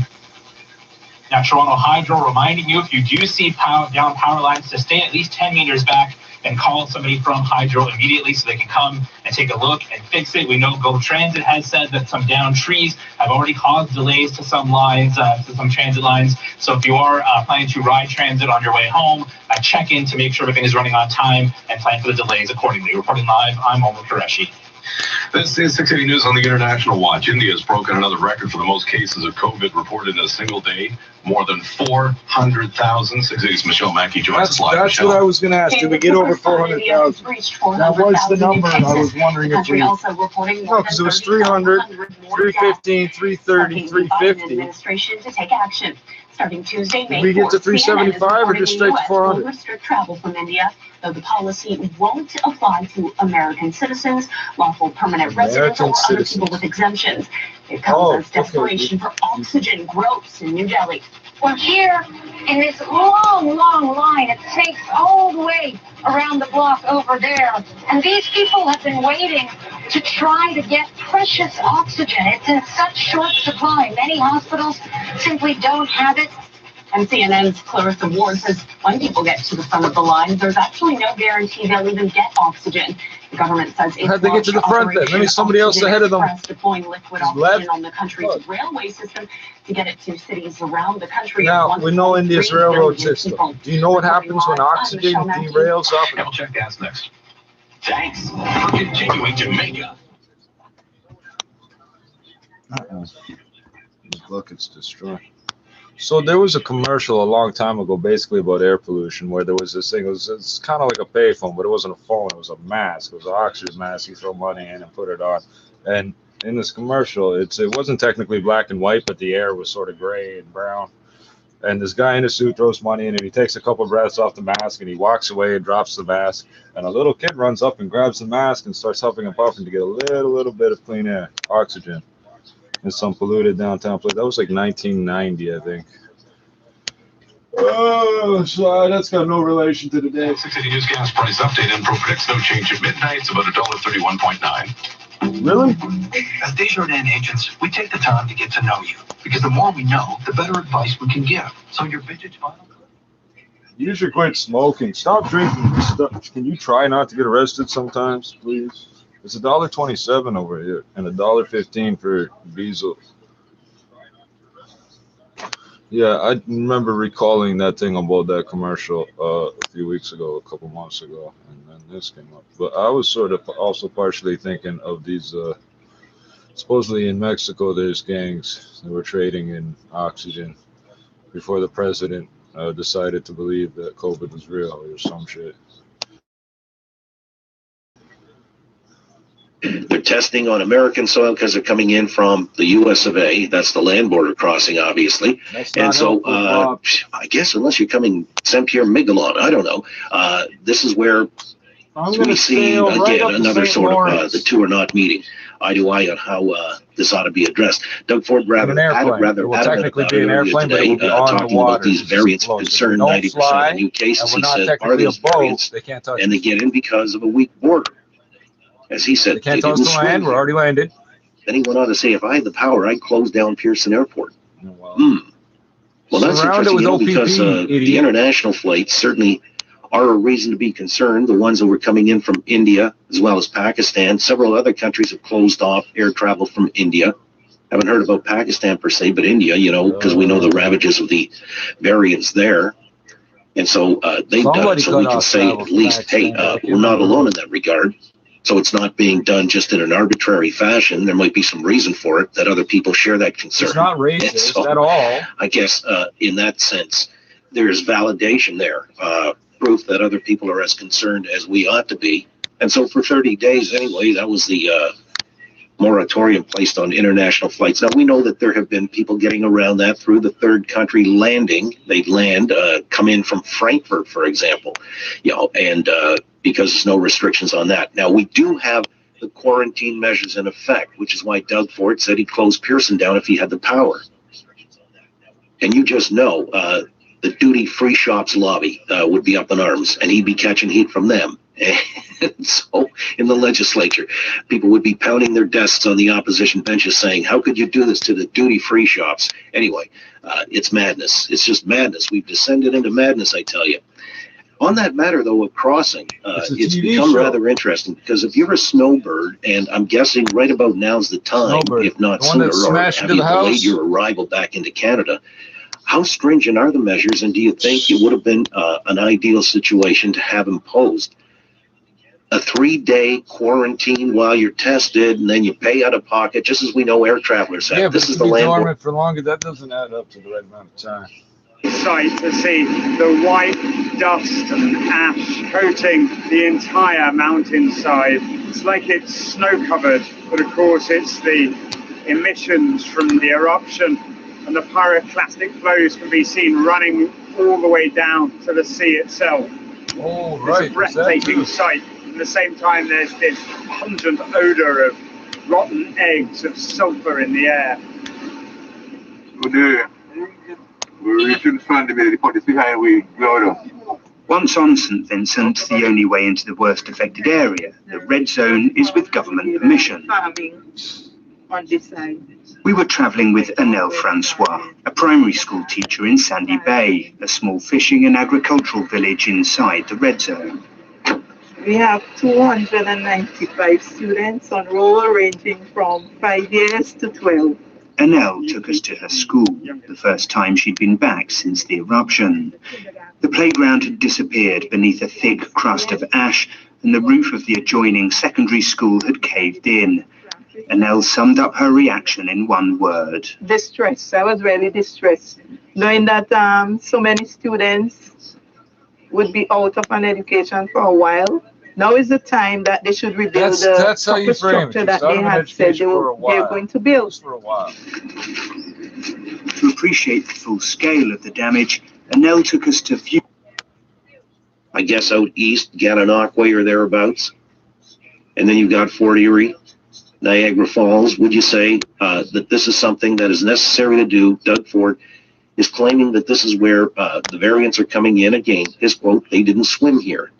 Now, Toronto Hydro reminding you, if you do see down power lines, to stay at least 10 meters back and call somebody from Hydro immediately so they can come and take a look and fix it. We know Go Transit has said that some downed trees have already caused delays to some lines, to some transit lines. So if you are planning to ride transit on your way home, check in to make sure everything is running on time and plan for the delays accordingly. Reporting live, I'm Omar Qureshi. This is 680 News on the International Watch. India has broken another record for the most cases of COVID reported in a single day. More than 400,000. 680's Michelle Mackey joins us live. That's what I was going to ask. Did we get over 400,000? Now, what's the number? I was wondering if we... No, because it was 300, 315, 330, 350. To take action. Starting Tuesday, May 4th, we get to 375 or just straight to 400? Will restrict travel from India, though the policy won't apply to American citizens, lawful permanent residents, or other people with exemptions. It comes as desperation for oxygen grows in New Delhi. We're here in this long line. It takes all the way around the block over there. And these people have been waiting to try to get precious oxygen. It's in such short supply. Many hospitals simply don't have it. And CNN's Clarissa Ward says when people get to the front of the line, there's actually no guarantee they'll even get oxygen. The government says it's how'd they get to the front then? Maybe somebody else ahead of them. Deploying liquid oxygen on the country's railway system to get it to cities around the country. Now, we know India's railroad system. Do you know what happens when oxygen derails off? We'll check gas next. Thanks for continuing to make up. Look, it's destroyed. So there was a commercial a long time ago, basically about air pollution, where there was this thing. It's kind of like a payphone, but it wasn't a phone. It was a mask. It was an oxygen mask. You throw money in and put it on. And in this commercial, it wasn't technically black and white, but the air was sort of gray and brown. And this guy in a suit throws money in, and he takes a couple breaths off the mask, and he walks away and drops the mask. And a little kid runs up and grabs the mask and starts huffing and puffing to get a little bit of clean air, oxygen, in some polluted downtown place. That was like 1990, I think. Oh, so that's got no relation to the day. 60 News gas price update. Info predicts no change at midnight. It's about $1.31.9. Really? As Desjardins agents, we take the time to get to know you, because the more we know, the better advice we can give. So your vintage vinyl. You should quit smoking. Stop drinking stuff. Can you try not to get arrested sometimes, please? It's $1.27 over here and $1.15 for diesel. Yeah, I remember recalling that thing about that commercial a few weeks ago, a couple months ago, and then this came up. But I was sort of also partially thinking of these, supposedly in Mexico, there's gangs that were trading in oxygen before the president decided to believe that COVID was real or some shit. They're testing on American soil because they're coming in from the U.S. of A. That's the land border crossing, obviously. And so I guess unless you're coming Saint Pierre Miquelon, I don't know. This is where we see, again, another sort of the two are not meeting eye to eye on how this ought to be addressed. Doug Ford rather adamant about it earlier today, talking about these variants of concern, 90% of the new cases, he said, are these variants, and they get in because of a weak border. As he said, they can't touch the land. We're already landed. Then he went on to say, if I had the power, I'd close down Pearson Airport. Well, that's interesting, because the international flights certainly are a reason to be concerned. The ones that were coming in from India, as well as Pakistan. Several other countries have closed off air travel from India. Haven't heard about Pakistan per se, but India, you know, because we know the ravages of the variants there. And so they've done it, so we can say at least, hey, we're not alone in that regard. So it's not being done just in an arbitrary fashion. There might be some reason for it, that other people share that concern. It's not racist at all. I guess in that sense, there's validation there, proof that other people are as concerned as we ought to be. And so for 30 days anyway, that was the moratorium placed on international flights. Now, we know that there have been people getting around that through the third country landing. They'd land, come in from Frankfurt, for example, you know, and because there's no restrictions on that. Now, we do have the quarantine measures in effect, which is why Doug Ford said he'd close Pearson down if he had the power. And you just know the duty-free shops lobby would be up in arms, and he'd be catching heat from them. And so in the legislature, people would be pounding their desks on the opposition benches saying, how could you do this to the duty-free shops? Anyway, it's madness. It's just madness. We've descended into madness, I tell you. On that matter, though, of crossing, it's become rather interesting, because if you're a snowbird, and I'm guessing right about now's the time, if not sooner, or have you delayed your arrival back into Canada, how stringent are the measures, and do you think it would have been an ideal situation to have imposed a 3-day quarantine while you're tested, and then you pay out of pocket, just as we know air travelers have? Yeah, this is the land dormant for longer. That doesn't add up to the right amount of time. Sight to see the white dust and ash coating the entire mountainside. It's like it's snow covered, but of course it's the emissions from the eruption, and the pyroclastic flows can be seen running all the way down to the sea itself. Oh, right. It's a breathtaking sight. At the same time, there's this pungent odor of rotten eggs, of sulfur in the air. Once on St Vincent, the only way into the worst affected area, the red zone, is with government permission. On this side. We were travelling with Annelle Francois, a primary school teacher in Sandy Bay, a small fishing and agricultural village inside the red zone. We have 295 students on roll ranging from 5 years to 12. Annelle took us to her school, the first time she'd been back since the eruption. The playground had disappeared beneath a thick crust of ash, and the roof of the adjoining secondary school had caved in. Annelle summed up her reaction in one word. Distressed. I was really distressed, knowing that so many students would be out of an education for a while. Now is the time that they should rebuild the infrastructure that they had said they were going to build. For a while. To appreciate the full scale of the damage, Annelle took us to view. I guess out east, Gananoque or thereabouts. And then you've got Fort Erie, Niagara Falls. Would you say that this is something that is necessary to do, Doug Ford, is claiming that this is where the variants are coming in. Again, his quote, they didn't swim here.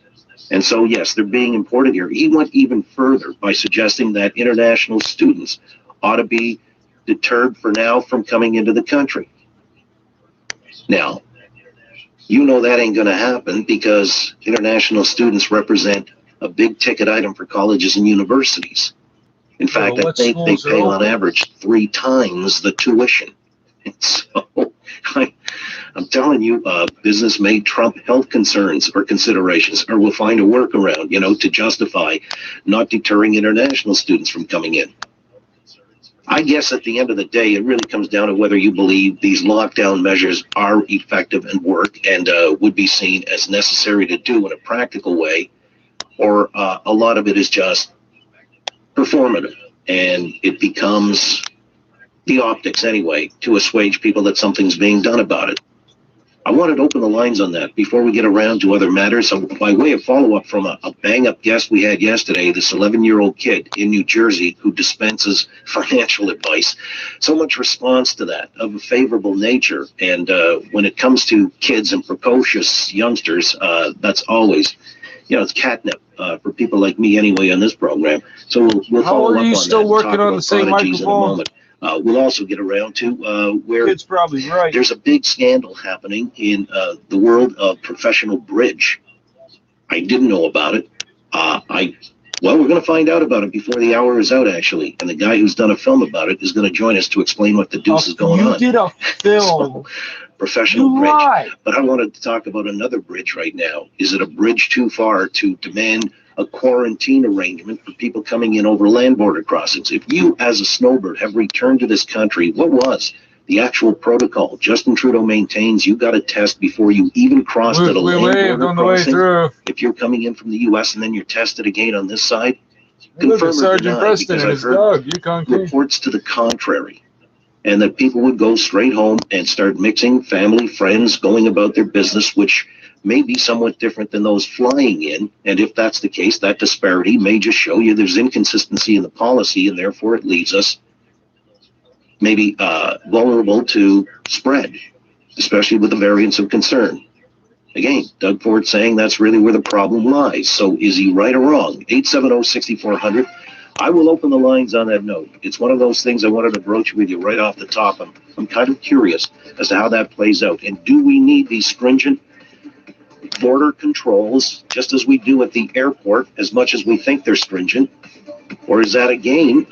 And so, yes, they're being imported here. He went even further by suggesting that international students ought to be deterred for now from coming into the country. Now, you know that ain't going to happen because international students represent a big ticket item for colleges and universities. In fact, I think they pay on average 3 times the tuition. And so I'm telling you, business may trump health concerns or considerations, or we'll find a workaround, you know, to justify not deterring international students from coming in. I guess at the end of the day, it really comes down to whether you believe these lockdown measures are effective and work and would be seen as necessary to do in a practical way, or a lot of it is just performative, and it becomes the optics anyway to assuage people that something's being done about it. I wanted to open the lines on that before we get around to other matters. So by way of follow-up from a bang-up guest we had yesterday, this 11-year-old kid in New Jersey who dispenses financial advice, so much response to that of a favorable nature. And when it comes to kids and precocious youngsters, that's always, you know, it's catnip for people like me anyway on this program. So we'll follow up on that. How are you still working on the same microphone? We'll also get around to where it's probably right. There's a big scandal happening in the world of professional bridge. I didn't know about it. Well, we're going to find out about it before the hour is out, actually. And the guy who's done a film about it is going to join us to explain what the deuce is going on. You did a film. So, professional bridge. But I wanted to talk about another bridge right now. Is it a bridge too far to demand a quarantine arrangement for people coming in over land border crossings? If you, as a snowbird, have returned to this country, what was the actual protocol? Justin Trudeau maintains you got to test before you even cross to the land border crossing. If you're coming in from the U.S. and then you're tested again on this side, confirm or deny, because I've heard reports to the contrary. And that people would go straight home and start mixing family, friends, going about their business, which may be somewhat different than those flying in. And if that's the case, that disparity may just show you there's inconsistency in the policy, and therefore it leaves us maybe vulnerable to spread, especially with the variants of concern. Again, Doug Ford saying that's really where the problem lies. So is he right or wrong? 870-6400. I will open the lines on that note. It's one of those things I wanted to broach with you right off the top. I'm kind of curious as to how that plays out. And do we need these stringent border controls just as we do at the airport, as much as we think they're stringent? Or is that, again,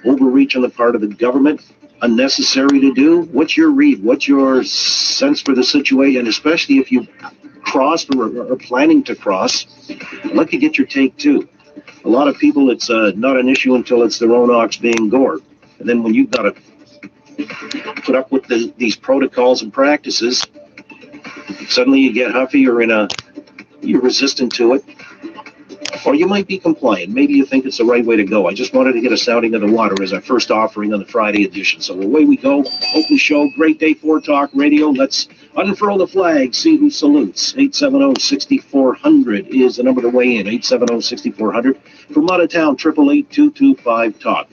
overreach on the part of the government, unnecessary to do? What's your read? What's your sense for the situation, especially if you crossed or are planning to cross? I'd like to get your take, too. A lot of people, it's not an issue until it's their own ox being gored. And then when you've got to put up with these protocols and practices, suddenly you get huffy or you're resistant to it. Or you might be compliant. Maybe you think it's the right way to go. I just wanted to get a sounding of the water as our first offering on the Friday edition. So away we go. Open show. Great day for Talk Radio. Let's unfurl the flag. See who salutes. 870-6400 is the number to weigh in. 870-6400. From out of town, 888-225-TALK.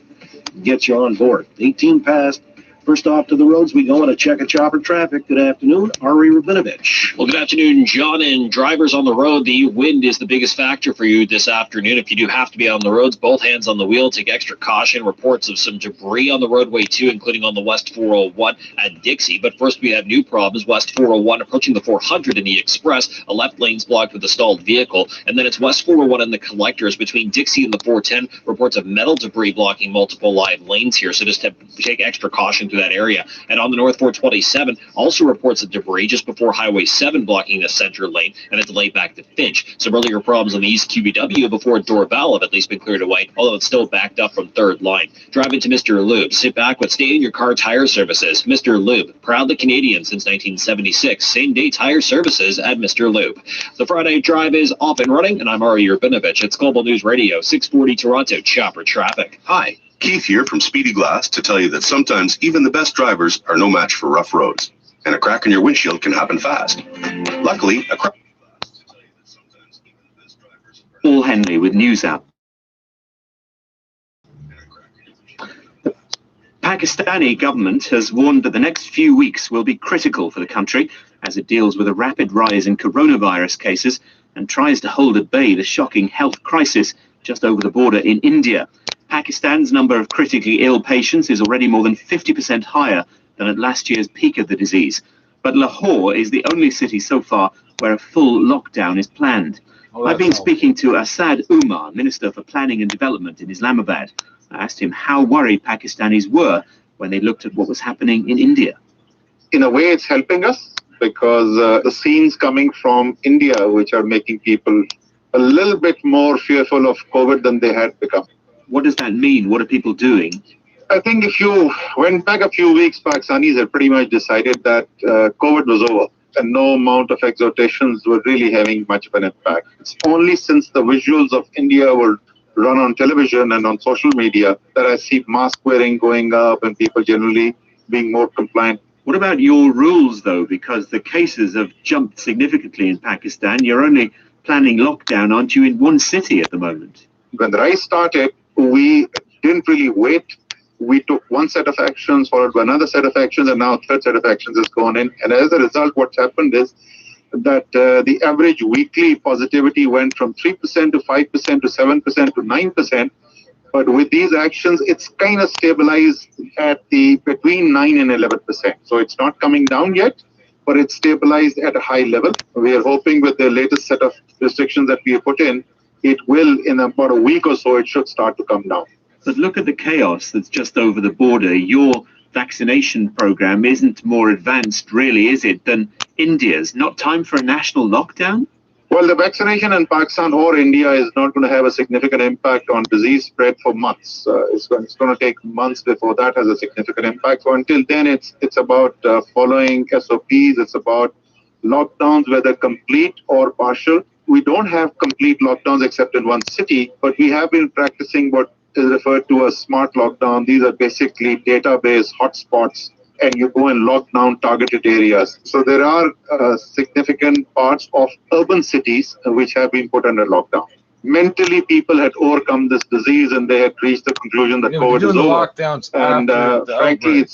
Get you on board. 18 past. First off to the roads we go on a check of chopper traffic. Good afternoon, Ari Rabinovich. Well, good afternoon, John, and drivers on the road. The wind is the biggest factor for you this afternoon. If you do have to be on the roads, both hands on the wheel, take extra caution. Reports of some debris on the roadway, too, including on the West 401 at Dixie. But first, we have new problems. West 401 approaching the 400 in the Express. A left lane's blocked with a stalled vehicle. And then it's West 401 and the Collectors between Dixie and the 410. Reports of metal debris blocking multiple live lanes here. So just take extra caution through that area. And on the North 427, also reports of debris just before Highway 7 blocking the center lane and a delay back to Finch. Some earlier problems on the East QBW before Dorval have at least been cleared away, although it's still backed up from third line. Driving to Mr. Lube. Sit back with stay in your car tire services. Mr. Lube, proudly Canadian since 1976. Same day tire services at Mr. Lube. The Friday drive is off and running, and I'm Ari Urbanovich. It's Global News Radio, 640 Toronto Chopper Traffic. Hi. Keith here from Speedy Glass to tell you that sometimes even the best drivers are no match for rough roads, and a crack in your windshield can happen fast. Luckily, a crack... Paul Henley with News App. Pakistani government has warned that the next few weeks will be critical for the country as it deals with a rapid rise in coronavirus cases and tries to hold at bay the shocking health crisis just over the border in India. Pakistan's number of critically ill patients is already more than 50% higher than at last year's peak of the disease. But Lahore is the only city so far where a full lockdown is planned. I've been speaking to Asad Umar, Minister for Planning and Development in Islamabad. I asked him how worried Pakistanis were when they looked at what was happening in India. In a way, it's helping us because the scenes coming from India, which are making people a little bit more fearful of COVID than they had become. What does that mean? What are people doing? I think if you went back a few weeks, Pakistanis had pretty much decided that COVID was over and no amount of exhortations were really having much of an impact. It's only since the visuals of India were run on television and on social media that I see mask wearing going up and people generally being more compliant. What about your rules, though? Because the cases have jumped significantly in Pakistan. You're only planning lockdown, aren't you, in one city at the moment? When the rise started, we didn't really wait. We took one set of actions, followed by another set of actions, and now a third set of actions has gone in. And as a result, what's happened is that the average weekly positivity went from 3% to 5% to 7% to 9%. But with these actions, it's kind of stabilized at between 9 and 11%. So it's not coming down yet, but it's stabilized at a high level. We are hoping with the latest set of restrictions that we have put in, it will, in about a week or so, it should start to come down. But look at the chaos that's just over the border. Your vaccination program isn't more advanced, really, is it, than India's? Not time for a national lockdown? Well, the vaccination in Pakistan or India is not going to have a significant impact on disease spread for months. It's going to take months before that has a significant impact. So until then, it's about following SOPs. It's about lockdowns, whether complete or partial. We don't have complete lockdowns except in one city, but we have been practicing what is referred to as smart lockdown. These are basically database hotspots, and you go and lock down targeted areas. So there are significant parts of urban cities which have been put under lockdown. Mentally, people had overcome this disease and they had reached the conclusion that COVID is over. And frankly,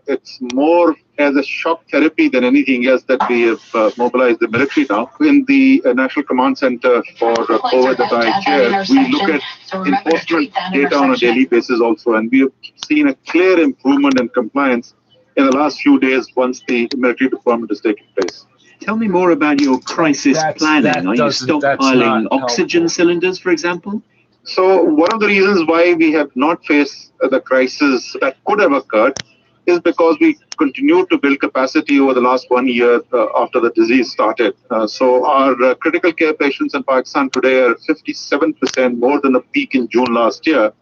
it's more as a shock therapy than anything else that we have mobilized the military now. In the National Command Center for COVID that I chair, we look at enforcement data on a daily basis also, and we have seen a clear improvement in compliance in the last few days once the military deployment has taken place. Tell me more about your crisis planning. Are you stockpiling oxygen cylinders, for example? So one of the reasons why we have not faced the crisis that could have occurred is because we continued to build capacity over the last 1 year after the disease started. So our critical care patients in Pakistan today are 57% more than the peak in June last year.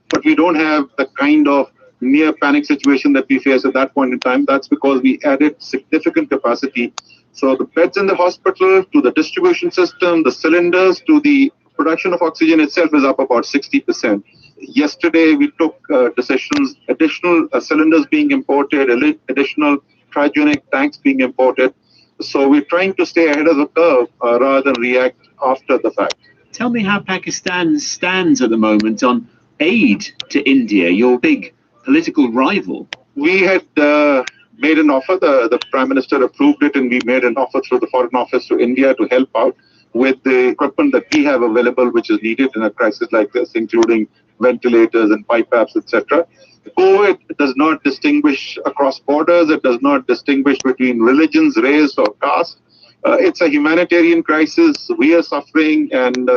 But we don't have the kind of near panic situation that we faced at that point in time. That's because we added significant capacity. So the beds in the hospital, to the distribution system, the cylinders, to the production of oxygen itself is up about 60%. Yesterday, we took decisions, additional cylinders being imported, additional cryogenic tanks being imported. So we're trying to stay ahead of the curve rather than react after the fact. Tell me how Pakistan stands at the moment on aid to India, your big political rival. We had made an offer, the Prime Minister approved it, and we made an offer through the Foreign Office to India to help out with the equipment that we have available, which is needed in a crisis like this, including ventilators and pipes, etc. COVID does not distinguish across borders. It does not distinguish between religions, race, or caste. It's a humanitarian crisis. We are suffering, and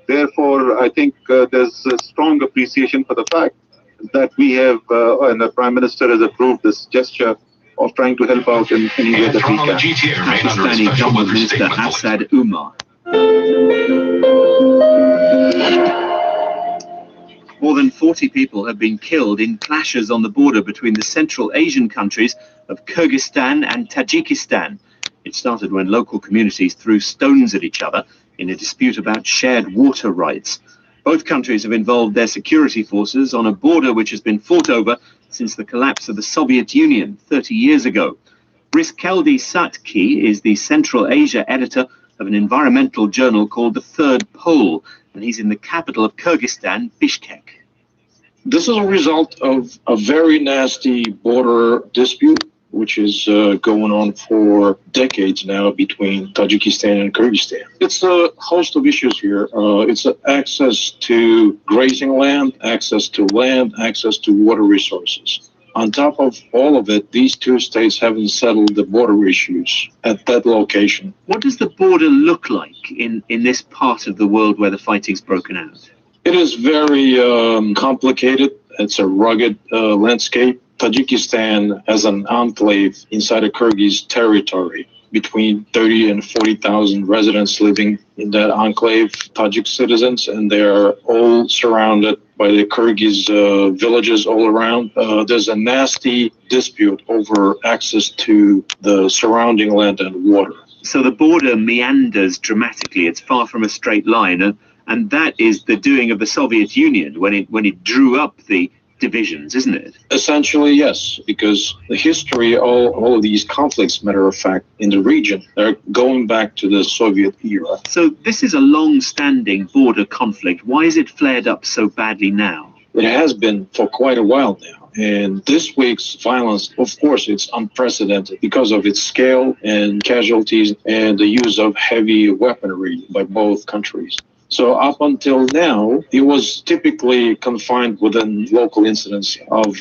therefore, I think there's a strong appreciation for the fact that we have, and the Prime Minister has approved this gesture of trying to help out in any way that we can. Pakistani Government Minister Asad Umar. More than 40 people have been killed in clashes on the border between the Central Asian countries of Kyrgyzstan and Tajikistan. It started when local communities threw stones at each other in a dispute about shared water rights. Both countries have involved their security forces on a border which has been fought over since the collapse of the Soviet Union 30 years ago. Rizkeldi Satki is the Central Asia editor of an environmental journal called The Third Pole, and he's in the capital of Kyrgyzstan, Bishkek. This is a result of a very nasty border dispute, which is going on for decades now between Tajikistan and Kyrgyzstan. It's a host of issues here. It's access to grazing land, access to water resources. On top of all of it, these two states haven't settled the border issues at that location. What does the border look like in this part of the world where the fighting's broken out? It is very complicated. It's a rugged landscape. Tajikistan has an enclave inside of Kyrgyz territory. Between 30 and 40,000 residents living in that enclave, Tajik citizens, and they are all surrounded by the Kyrgyz villages all around. There's a nasty dispute over access to the surrounding land and water. So the border meanders dramatically. It's far from a straight line, and that is the doing of the Soviet Union when it drew up the divisions, isn't it? Essentially, yes, because the history, all of these conflicts, matter of fact, in the region, they're going back to the Soviet era. So this is a long-standing border conflict. Why is it flared up so badly now? It has been for quite a while now. And this week's violence, of course, it's unprecedented because of its scale and casualties and the use of heavy weaponry by both countries. So up until now, it was typically confined within local incidents of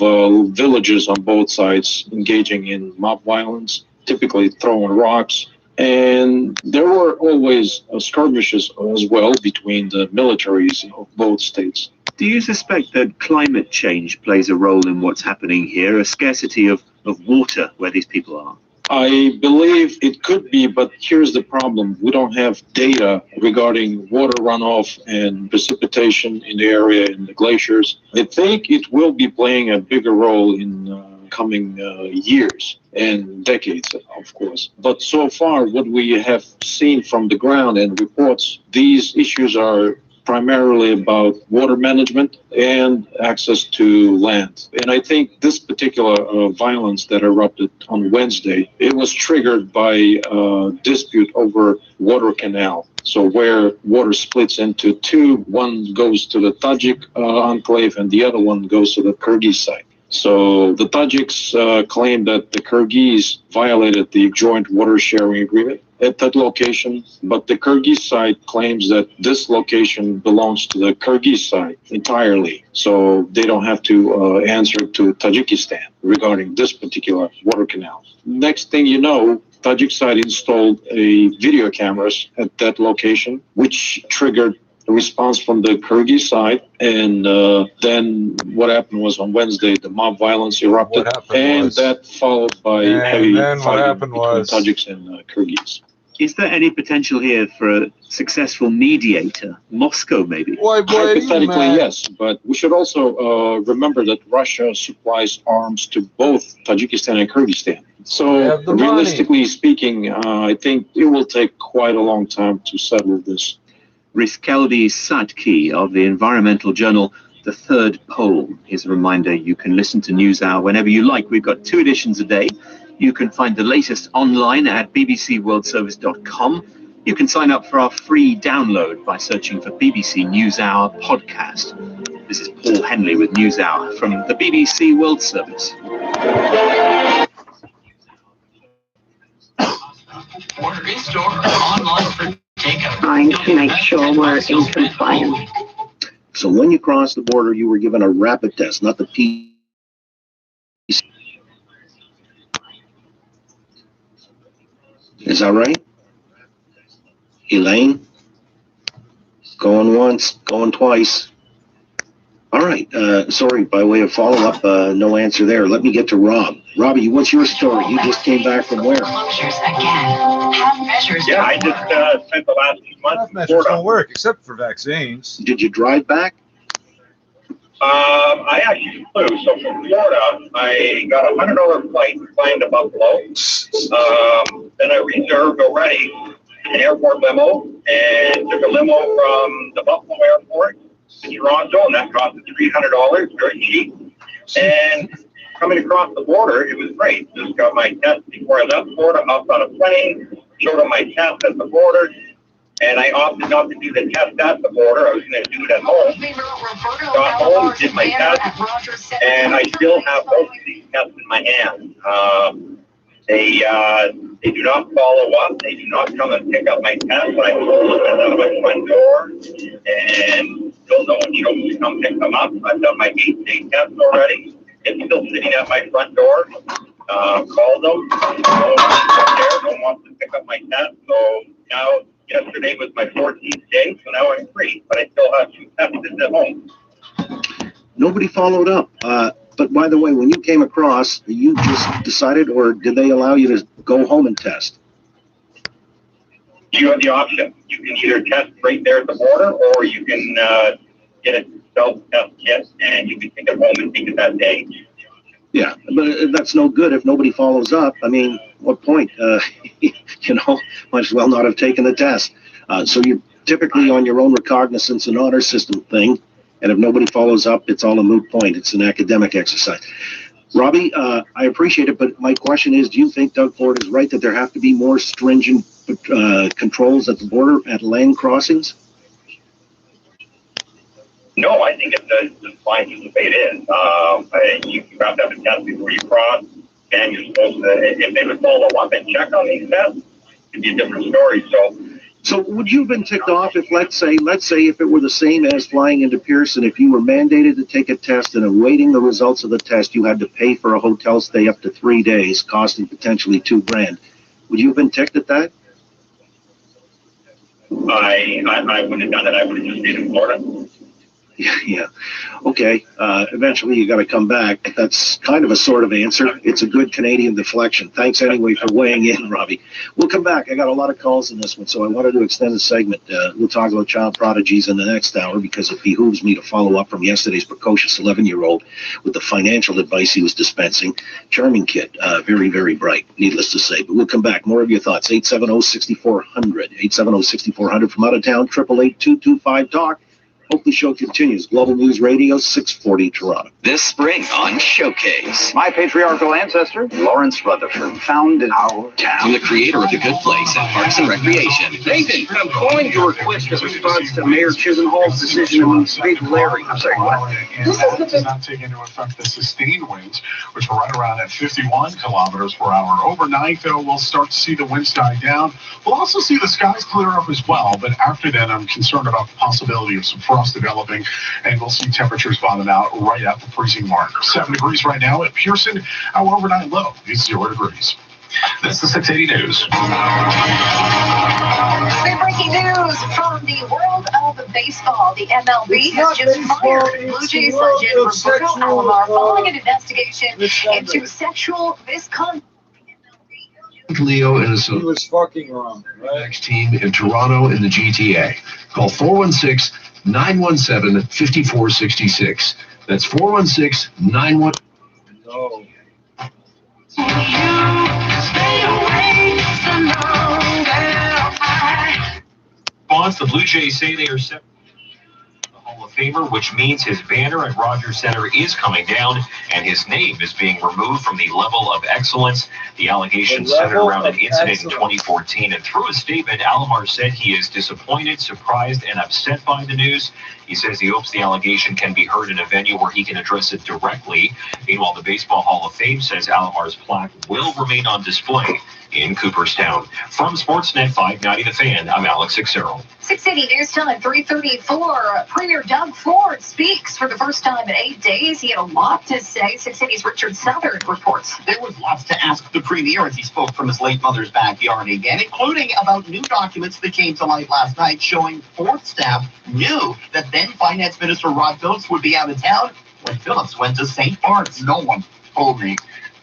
villages on both sides engaging in mob violence, typically throwing rocks. And there were always skirmishes as well between the militaries of both states. Do you suspect that climate change plays a role in what's happening here, a scarcity of water where these people are? I believe it could be, but here's the problem. We don't have data regarding water runoff and precipitation in the area in the glaciers. I think it will be playing a bigger role in coming years and decades, of course. But so far, what we have seen from the ground and reports, these issues are primarily about water management and access to land. And I think this particular violence that erupted on Wednesday, it was triggered by a dispute over water canal. So where water splits into two, one goes to the Tajik enclave and the other one goes to the Kyrgyz side. So the Tajiks claim that the Kyrgyz violated the joint water sharing agreement at that location, but the Kyrgyz side claims that this location belongs to the Kyrgyz side entirely, so they don't have to answer to Tajikistan regarding this particular water canal. Next thing you know, Tajik side installed video cameras at that location, which triggered a response from the Kyrgyz side, and then what happened was on Wednesday the mob violence erupted, and that followed by heavy fighting between Tajiks and Kyrgyz. Is there any potential here for a successful mediator? Moscow, maybe? Hypothetically, yes, but we should also remember that Russia supplies arms to both Tajikistan and Kyrgyzstan. So realistically speaking, I think it will take quite a long time to settle this. SICKLY of the environmental journal The Third Pole is a reminder you can listen to NewsHour whenever you like. We've got 2 editions a day. You can find the latest online at bbcworldservice.com. You can sign up for our free download by searching for BBC NewsHour podcast. This is Paul Henley with NewsHour from the BBC World Service. Order in store or online for takeout. Trying to make sure we're in compliance. So when you crossed the border, you were given a rapid test, not the P. Is that right? Elaine? Going once, going twice. All right. Sorry, by way of follow-up, no answer there. Let me get to Rob. Robbie, what's your story? You just came back from where? Yeah, I just spent the last 2 months in Measures Florida. don't work except for vaccines. Did you drive back? I actually flew. So from Florida, I got a $100 flight flying to Buffalo. Then I reserved already an airport limo and took a limo from the Buffalo airport to Toronto, and that cost me $300, very cheap. And coming across the border, it was great. Just got my test before I left Florida, hopped on a plane, showed them my test at the border, and I opted not to do the test at the border. I was going to do it at home. Got home, did my test, and I still have both of these tests in my hand. They do not follow up. They do not come and pick up my test. I pull them out of my front door, and still no one shows to come pick them up. I've done my 8-day test already. It's still sitting at my front door. Called them. No one wants to pick up my test. So now, yesterday was my 14th day, so now I'm free. But I still have 2 tests at home. Nobody followed up. But by the way, when you came across, you just decided, or did they allow you to go home and test? You have the option. You can either test right there at the border, or you can get a self-test kit, and you can take it home and take it that day. Yeah, but that's no good if nobody follows up. I mean, what point? Might as well not have taken the test. So you're typically on your own recognizance and honor system thing. And if nobody follows up, it's all a moot point. It's an academic exercise. Robbie, I appreciate it, but my question is, do you think Doug Ford is right that there have to be more stringent controls at the border at land crossings? No, I think it's fine the way it is. You have to have a test before you cross, and you're supposed to, if they would follow up and check on these tests, it'd be a different story. So would you have been ticked off if, let's say if it were the same as flying into Pearson, if you were mandated to take a test and awaiting the results of the test, you had to pay for a hotel stay up to 3 days, costing potentially $2,000. Would you have been ticked at that? I wouldn't have done it. I would have just stayed in Florida. Yeah. Okay. Eventually you got to come back. That's kind of a sort of answer. It's a good Canadian deflection. Thanks anyway for weighing in, Robbie. We'll come back. I got a lot of calls in this one, so I wanted to extend the segment. We'll talk about child prodigies in the next hour because it behooves me to follow up from yesterday's precocious 11-year-old with the financial advice he was dispensing. Charming kid. Very, very bright, needless to say. But we'll come back. More of your thoughts. 870-6400. 870-6400 from out of town. 888-225-TALK. Hope the show continues. Global News Radio, 640 Toronto. This spring on Showcase. My patriarchal ancestor, Lawrence Rutherford, found in our town. From the creator of The Good Place and Parks and Recreation. Nathan, I'm calling to request a response to Mayor Chisenhall's decision on Big Larry. I'm sorry, what? This does not take into effect the sustained winds, which are right around at 51 kilometers per hour. Overnight, though, we'll start to see the winds die down. We'll also see the skies clear up as well. But after that, I'm concerned about the possibility of some frost developing, and we'll see temperatures bottom out right at the freezing mark. 7 degrees right now at Pearson. Our overnight low is 0 degrees. That's the 680 News. Big breaking news from the world of baseball. The MLB has just fired Blue Jays legend Roberto Alomar following an investigation into sexual misconduct. Leo and his He was fucking wrong, right? next team in Toronto in the GTA. Call 416-917-5466. That's 416-91. No. The Blue Jays say they are set the Hall of Famer, which means his banner at Rogers Center is coming down and his name is being removed from the level of excellence. The allegations centered around an incident in 2014, and through a statement, Alomar said he is disappointed, surprised, and upset by the news. He says he hopes the allegation can be heard in a venue where he can address it directly. Meanwhile, the Baseball Hall of Fame says Alomar's plaque will remain on display in Cooperstown. From Sportsnet 590 The Fan, I'm Alex Sixero. 680 News Time, 3:34. Premier Doug Ford speaks for the first time in 8 days. He had a lot to say. 680's Richard Southern reports. There was lots to ask the Premier as he spoke from his late mother's backyard again, including about new documents that came to light last night showing Ford staff knew that then Finance Minister Rod Phillips would be out of town when Phillips went to St. Bart's. No one told me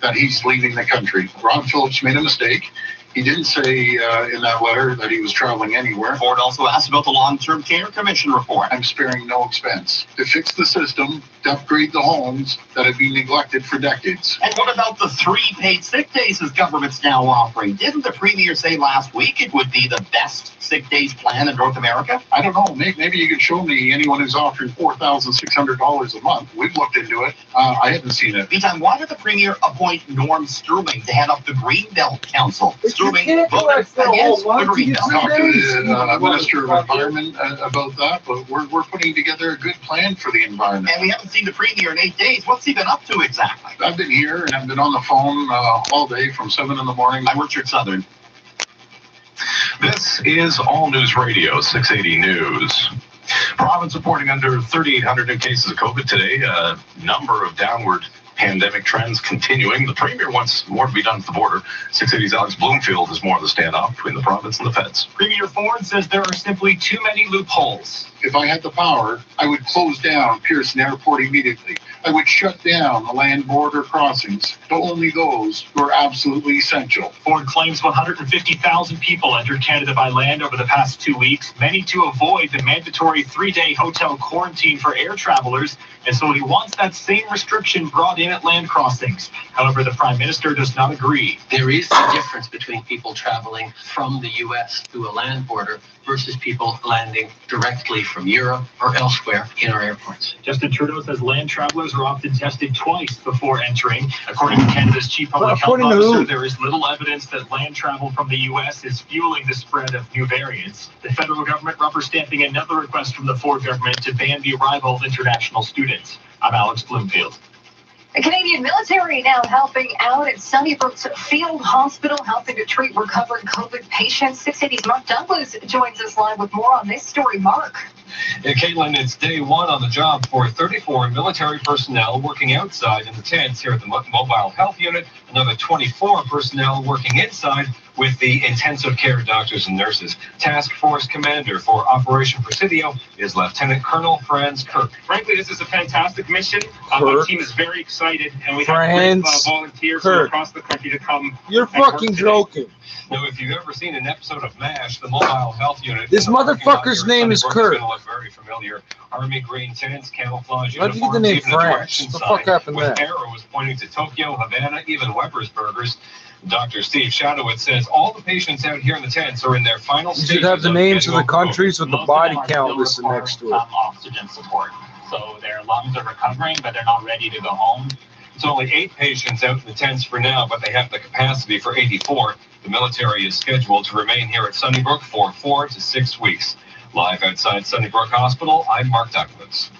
that he's leaving the country. Ron Phillips made a mistake. He didn't say in that letter that he was traveling anywhere. Ford also asked about the Long-Term Care Commission report. I'm sparing no expense to fix the system, to upgrade the homes that have been neglected for decades. And what about the 3 paid sick days his government's now offering? Didn't the Premier say last week it would be the best sick days plan in North America? I don't know. Maybe you can show me anyone who's offering $4,600 a month. We've looked into it. I haven't seen it. Meantime, why did the Premier appoint Norm Sterling to head up the Greenbelt Council? assuming voting against agreement. Talk to the Minister of Environment about that, but we're putting together a good plan for the environment. And we haven't seen the Premier in 8 days. What's he been up to exactly? I've been here and I've been on the phone all day from 7 in the morning. I'm Richard Southern. This is All News Radio, 680 News. Province reporting under 3,800 new cases of COVID today. A number of downward pandemic trends continuing. The Premier wants more to be done at the border. 680's Alex Bloomfield is more of the standoff between the province and the feds. Premier Ford says there are simply too many loopholes. If I had the power, I would close down Pearson Airport immediately. I would shut down the land border crossings to only those who are absolutely essential. Ford claims 150,000 people entered Canada by land over the past 2 weeks, many to avoid the mandatory 3-day hotel quarantine for air travelers, and so he wants that same restriction brought in at land crossings. However, the Prime Minister does not agree. There is a difference between people traveling from the U.S. through a land border versus people landing directly from Europe or elsewhere in our airports. Justin Trudeau says land travelers are often tested twice before entering. According to Canada's Chief Public Health Officer, there is little evidence that land travel from the U.S. is fueling the spread of new variants. The federal government rubber stamping another request from the Ford government to ban the arrival of international students. I'm Alex Bloomfield. The Canadian military now helping out at Sunnybrook's Field Hospital, helping to treat recovered COVID patients. 680's Mark Douglas joins us live with more on this story. Mark. And Caitlin, it's day one on the job for 34 military personnel working outside in the tents here at the Mobile Health Unit. Another 24 personnel working inside with the intensive care doctors and nurses. Task Force Commander for Operation Presidio is Lieutenant Colonel Franz Kirk. Frankly, this is a fantastic mission. Our team is very excited, and we have volunteers from across the country to come. You're fucking joking. Now, if you've ever seen an episode of MASH, the Mobile Health Unit, this motherfucker's name is Kirk. Look very familiar. Army green tents, camouflage Why did you get the name French? What the fuck happened there? With arrows pointing to Tokyo, Havana, even Weber's Burgers. Dr. Steve Shadowitz says all the patients out here in the tents are in their final stages. You should have the names of the countries with the body count listed next to it. Oxygen support. So their lungs are recovering, but they're not ready to go home. It's only 8 patients out in the tents for now, but they have the capacity for 84. The military is scheduled to remain here at Sunnybrook for 4 to 6 weeks. Live outside Sunnybrook Hospital, I'm Mark Douglas.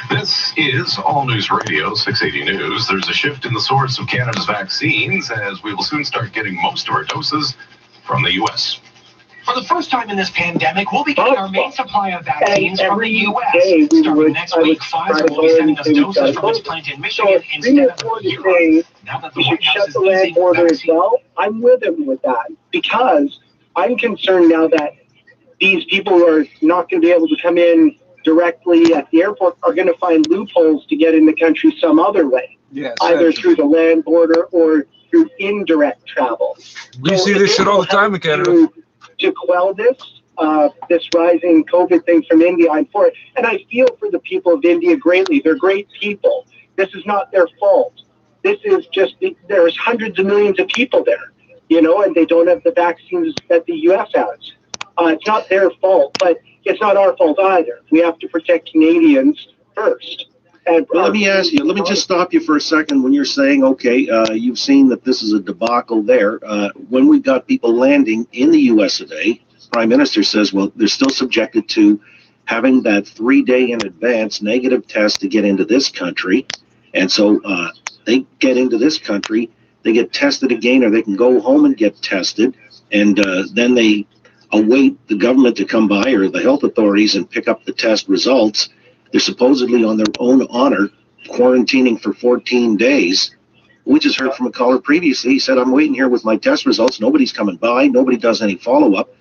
This is All News Radio, 680 News. There's a shift in the source of Canada's vaccines as we will soon start getting most of our doses from the U.S. For the first time in this pandemic, we'll be getting our main supply of vaccines from the U.S. Starting next week, Pfizer will be sending us doses from its plant in Michigan instead of Europe. Now that the White House is the land border as well, I'm with him with that because I'm concerned now that these people who are not going to be able to come in directly at the airport are going to find loopholes to get in the country some other way, either through the land border or through indirect travel. We see this shit all the time in Canada. To quell this rising COVID thing from India, I'm for it. And I feel for the people of India greatly. They're great people. This is not their fault. This is just, there's hundreds of millions of people there, and they don't have the vaccines that the U.S. has. It's not their fault, but it's not our fault either. We have to protect Canadians first. Well, let me ask you, let me just stop you for a second when you're saying, okay, you've seen that this is a debacle there. When we've got people landing in the U.S. today, Prime Minister says, well, they're still subjected to having that 3-day in advance negative test to get into this country. And so they get into this country, they get tested again, or they can go home and get tested. And then they await the government to come by or the health authorities and pick up the test results. They're supposedly on their own honor quarantining for 14 days. We just heard from a caller previously. He said, I'm waiting here with my test results. Nobody's coming by. Nobody does any follow-up.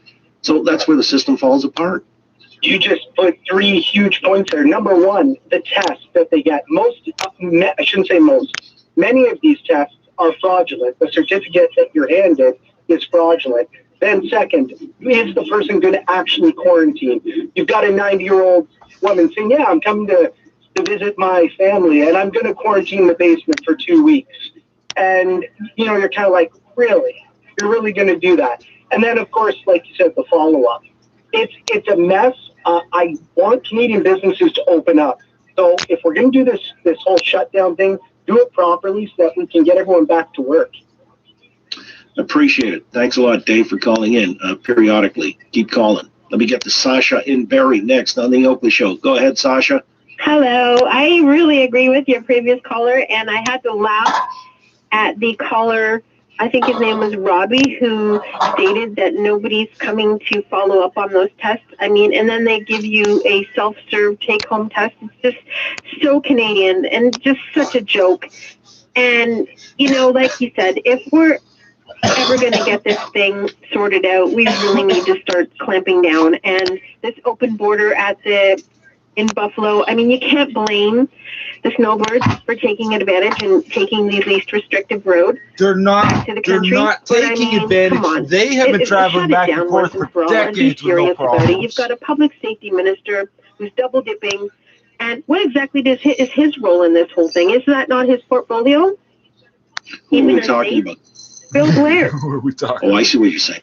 So that's where the system falls apart. You just put 3 huge points there. Number one, the test that they get. I shouldn't say most. Many of these tests are fraudulent. The certificate that you're handed is fraudulent. Then second, is the person going to actually quarantine? You've got a 90-year-old woman saying, yeah, I'm coming to visit my family, and I'm going to quarantine in the basement for 2 weeks. And, you're kind of like, really? You're really going to do that? And then, of course, like you said, the follow-up. It's a mess. I want Canadian businesses to open up. So if we're going to do this whole shutdown thing, do it properly so that we can get everyone back to work. Appreciate it. Thanks a lot, Dave, for calling in periodically. Keep calling. Let me get to Sasha in Barrie next on the Oakley Show. Go ahead, Sasha. Hello. I really agree with your previous caller, and I had to laugh at the caller. I think his name was Robbie, who stated that nobody's coming to follow up on those tests. I mean, and then they give you a self-serve take-home test. It's just so Canadian and just such a joke. And, you know, like you said, if we're ever going to get this thing sorted out, we really need to start clamping down. And this open border in Buffalo, I mean, you can't blame the snowbirds for taking advantage and taking the least restrictive road. They're not. To the They're country. not But, taking advantage. They have been traveling back and forth for decades with no problems. You've got a public safety minister who's double dipping. And what exactly is his role in this whole thing? Is that not his portfolio? Who are we talking about? Bill Blair. Who are we talking? Oh, I see what you're saying.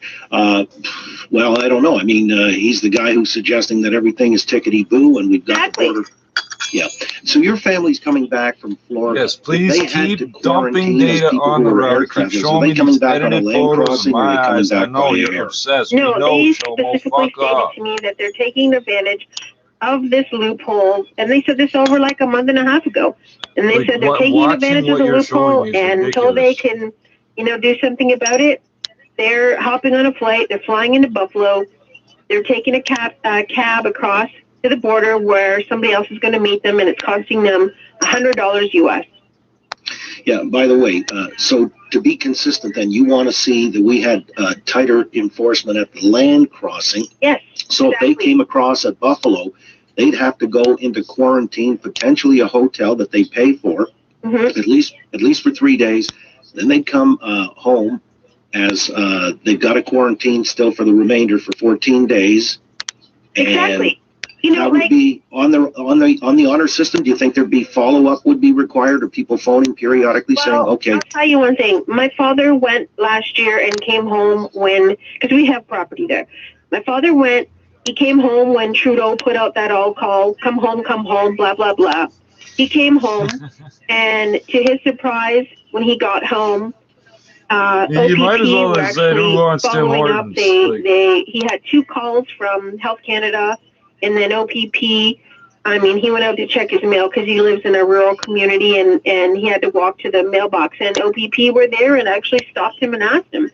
Well, I don't know. I mean, he's the guy who's suggesting that everything is tickety-boo and we've got the border. Yeah. So your family's coming back from Florida. Yes, please keep dumping data on the road. Keep showing me these edited photos of my eyes. I know you're obsessed. No, they specifically stated to me that they're taking advantage of this loophole, and they said this over like a month and a half ago. And they said they're taking advantage of the loophole, and until they can, you know, do something about it, they're hopping on a flight, they're flying into Buffalo, they're taking a cab across to the border where somebody else is going to meet them, and it's costing them $100 US. Yeah, by the way, so to be consistent then, you want to see that we had tighter enforcement at the land crossing. Yes. So if they came across at Buffalo, they'd have to go into quarantine, potentially a hotel that they pay for, at least for 3 days. Then they'd come home as they've got a quarantine still for the remainder for 14 days. Exactly. You know, that would be on the honor system. Do you think there'd be follow-up would be required, or people phoning periodically saying, okay? I'll tell you one thing. My father went last year and came home because we have property there. My father went, he came home when Trudeau put out that all call, come home, blah, blah, blah. He came home, and to his surprise, when he got home, you might as well have said who wants Tim Hortons. He had 2 calls from Health Canada, and then OPP. I mean, he went out to check his mail because he lives in a rural community, and he had to walk to the mailbox. And OPP were there and actually stopped him and asked him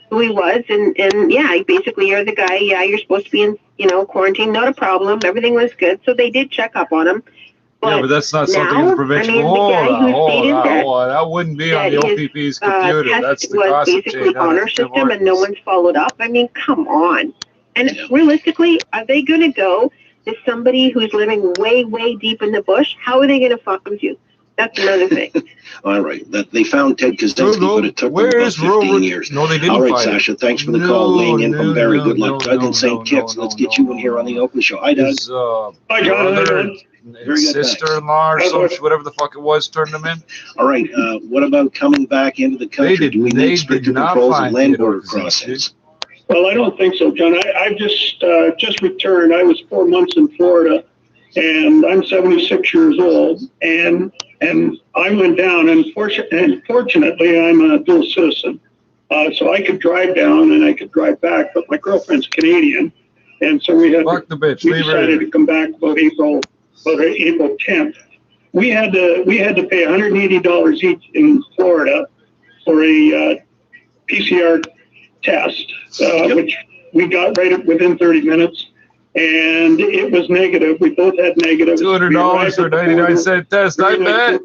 who he was. And yeah, basically, you're the guy. Yeah, you're supposed to be in, quarantine. Not a problem. Everything was good. So they did check up on him. But that's not something in the provincial. That wouldn't be on the OPP's computer. That's the gossip chain. Honor system, and no one's followed up. I mean, come on. And realistically, are they going to go to somebody who's living way, way deep in the bush? How are they going to find you? That's another thing. All right. They found Ted Kaczynski, but it took them about 15 years. No, they didn't. All right, Sasha, thanks for the call. Laying in from Barrie. Good luck. Doug in St. Kitts. Let's get you in here on the Oakley Show. Hi, Doug. Hi, John. Sister-in-law or something, whatever the fuck it was, turned them in. All right. What about coming back into the country? Do we need stricter controls and land border crossings? Well, I don't think so, John. I've just returned. I was 4 months in Florida, and I'm 76 years old, and I went down, and fortunately, I'm a dual citizen, so I could drive down and I could drive back, but my girlfriend's Canadian, and so we decided to come back about April 10th. We had to pay $180 each in Florida for a PCR test, which we got right within 30 minutes, and it was negative. We both had negative. $200 for a 99-cent test, I bet.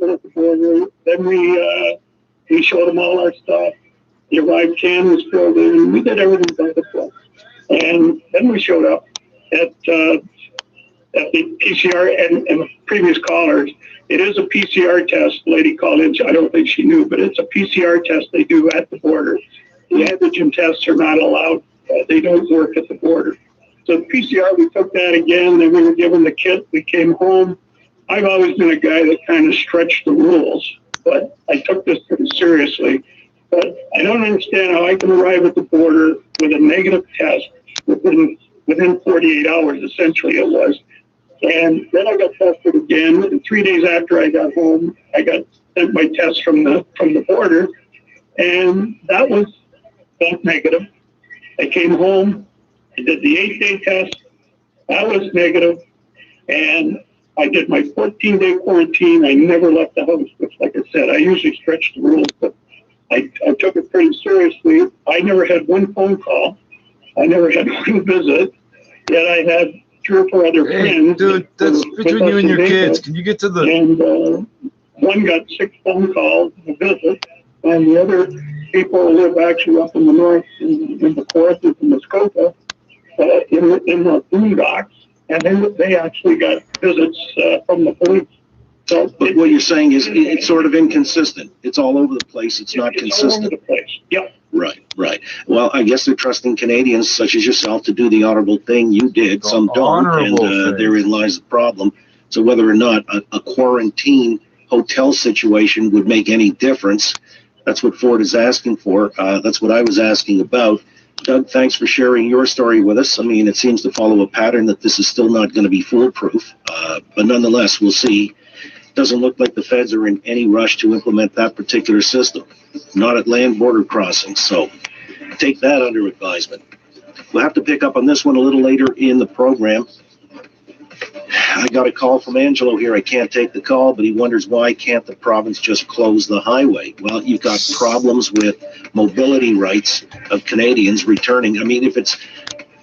Then we showed them all our stuff. The arrived can was filled in. We did everything by the book. And then we showed up at the PCR, and the previous callers, it is a PCR test. The lady called in, I don't think she knew, but it's a PCR test they do at the border. The antigen tests are not allowed. They don't work at the border. So the PCR, we took that again, then we were given the kit. We came home. I've always been a guy that kind of stretched the rules, but I took this pretty seriously. But I don't understand how I can arrive at the border with a negative test within 48 hours, essentially it was. And then I got tested again, and 3 days after I got home, I got sent my test from the border, and that was both negative. I came home, I did the 8-day test, that was negative, and I did my 14-day quarantine. I never left the house, which, like I said, I usually stretch the rules, but I took it pretty seriously. I never had one phone call. I never had one visit. Yet I had 3 or 4 other friends. Dude, that's between you and your kids. Can you get to the... And one got 6 phone calls, a visit, and the other people live actually up in the north, in the Kawarthas and Muskoka, in the boondocks, and they actually got visits from the police. So but what you're saying is it's sort of inconsistent. It's all over the place. It's not consistent. All over the place. Yep. Right. Well, I guess they're trusting Canadians such as yourself to do the honorable thing you did. Some don't, and therein lies the problem. So whether or not a quarantine hotel situation would make any difference, that's what Ford is asking for. That's what I was asking about. Doug, thanks for sharing your story with us. I mean, it seems to follow a pattern that this is still not going to be foolproof, but nonetheless, we'll see. Doesn't look like the feds are in any rush to implement that particular system, not at land border crossings. So take that under advisement. We'll have to pick up on this one a little later in the program. I got a call from Angelo here. I can't take the call, but he wonders why can't the province just close the highway? Well, you've got problems with mobility rights of Canadians returning. I mean, if it's,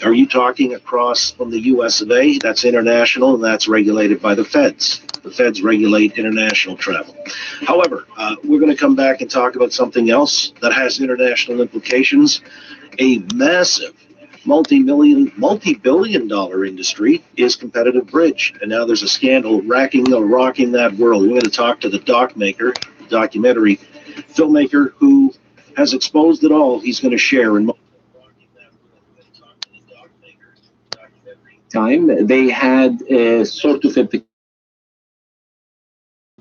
are you talking across from the US of A? That's international, and that's regulated by the feds. The feds regulate international travel. However, we're going to come back and talk about something else that has international implications. A massive multi-billion dollar industry is competitive bridge. And now there's a scandal rocking that world. We're going to talk to the documentary filmmaker who has exposed it all. He's going to share in time. They had a sort of a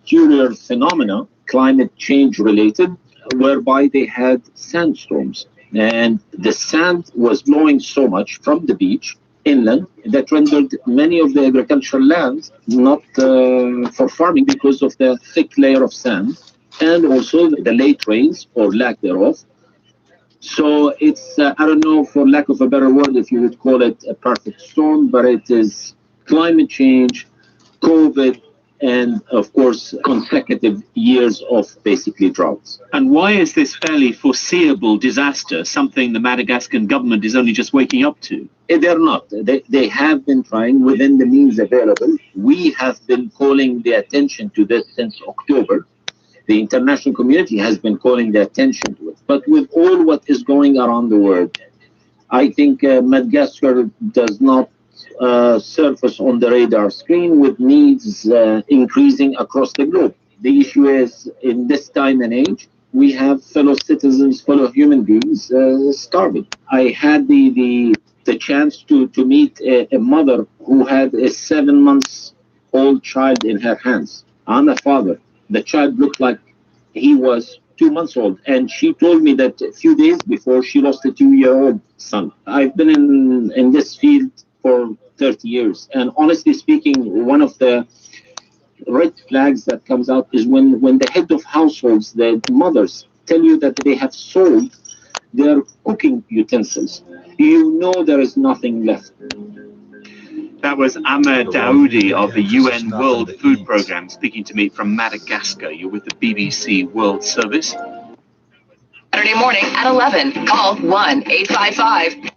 peculiar phenomena, climate change related, whereby they had sandstorms. And the sand was blowing so much from the beach inland that rendered many of the agricultural lands not for farming because of the thick layer of sand, and also the late rains or lack thereof. So it's, I don't know, for lack of a better word, if you would call it a perfect storm, but it is climate change, COVID, and of course consecutive years of basically droughts. And why is this fairly foreseeable disaster something the Madagascan government is only just waking up to? They're not. They have been trying within the means available. We have been calling the attention to this since October. The international community has been calling the attention to it. But with all what is going around the world, I think Madagascar does not surface on the radar screen with needs increasing across the globe. The issue is, in this time and age, we have fellow citizens, fellow human beings starving. I had the chance to meet a mother who had a 7-month-old child in her hands. I'm a father. The child looked like he was 2 months old, and she told me that a few days before she lost a 2-year-old son. I've been in this field for 30 years, and honestly speaking, one of the red flags that comes out is when the head of households, the mothers, tell you that they have sold their cooking utensils. You know there is nothing left. That was Amr Daoudi of the UN World Food Programme speaking to me from Madagascar. You're with the BBC World Service. Saturday morning at 11. Call 1-855.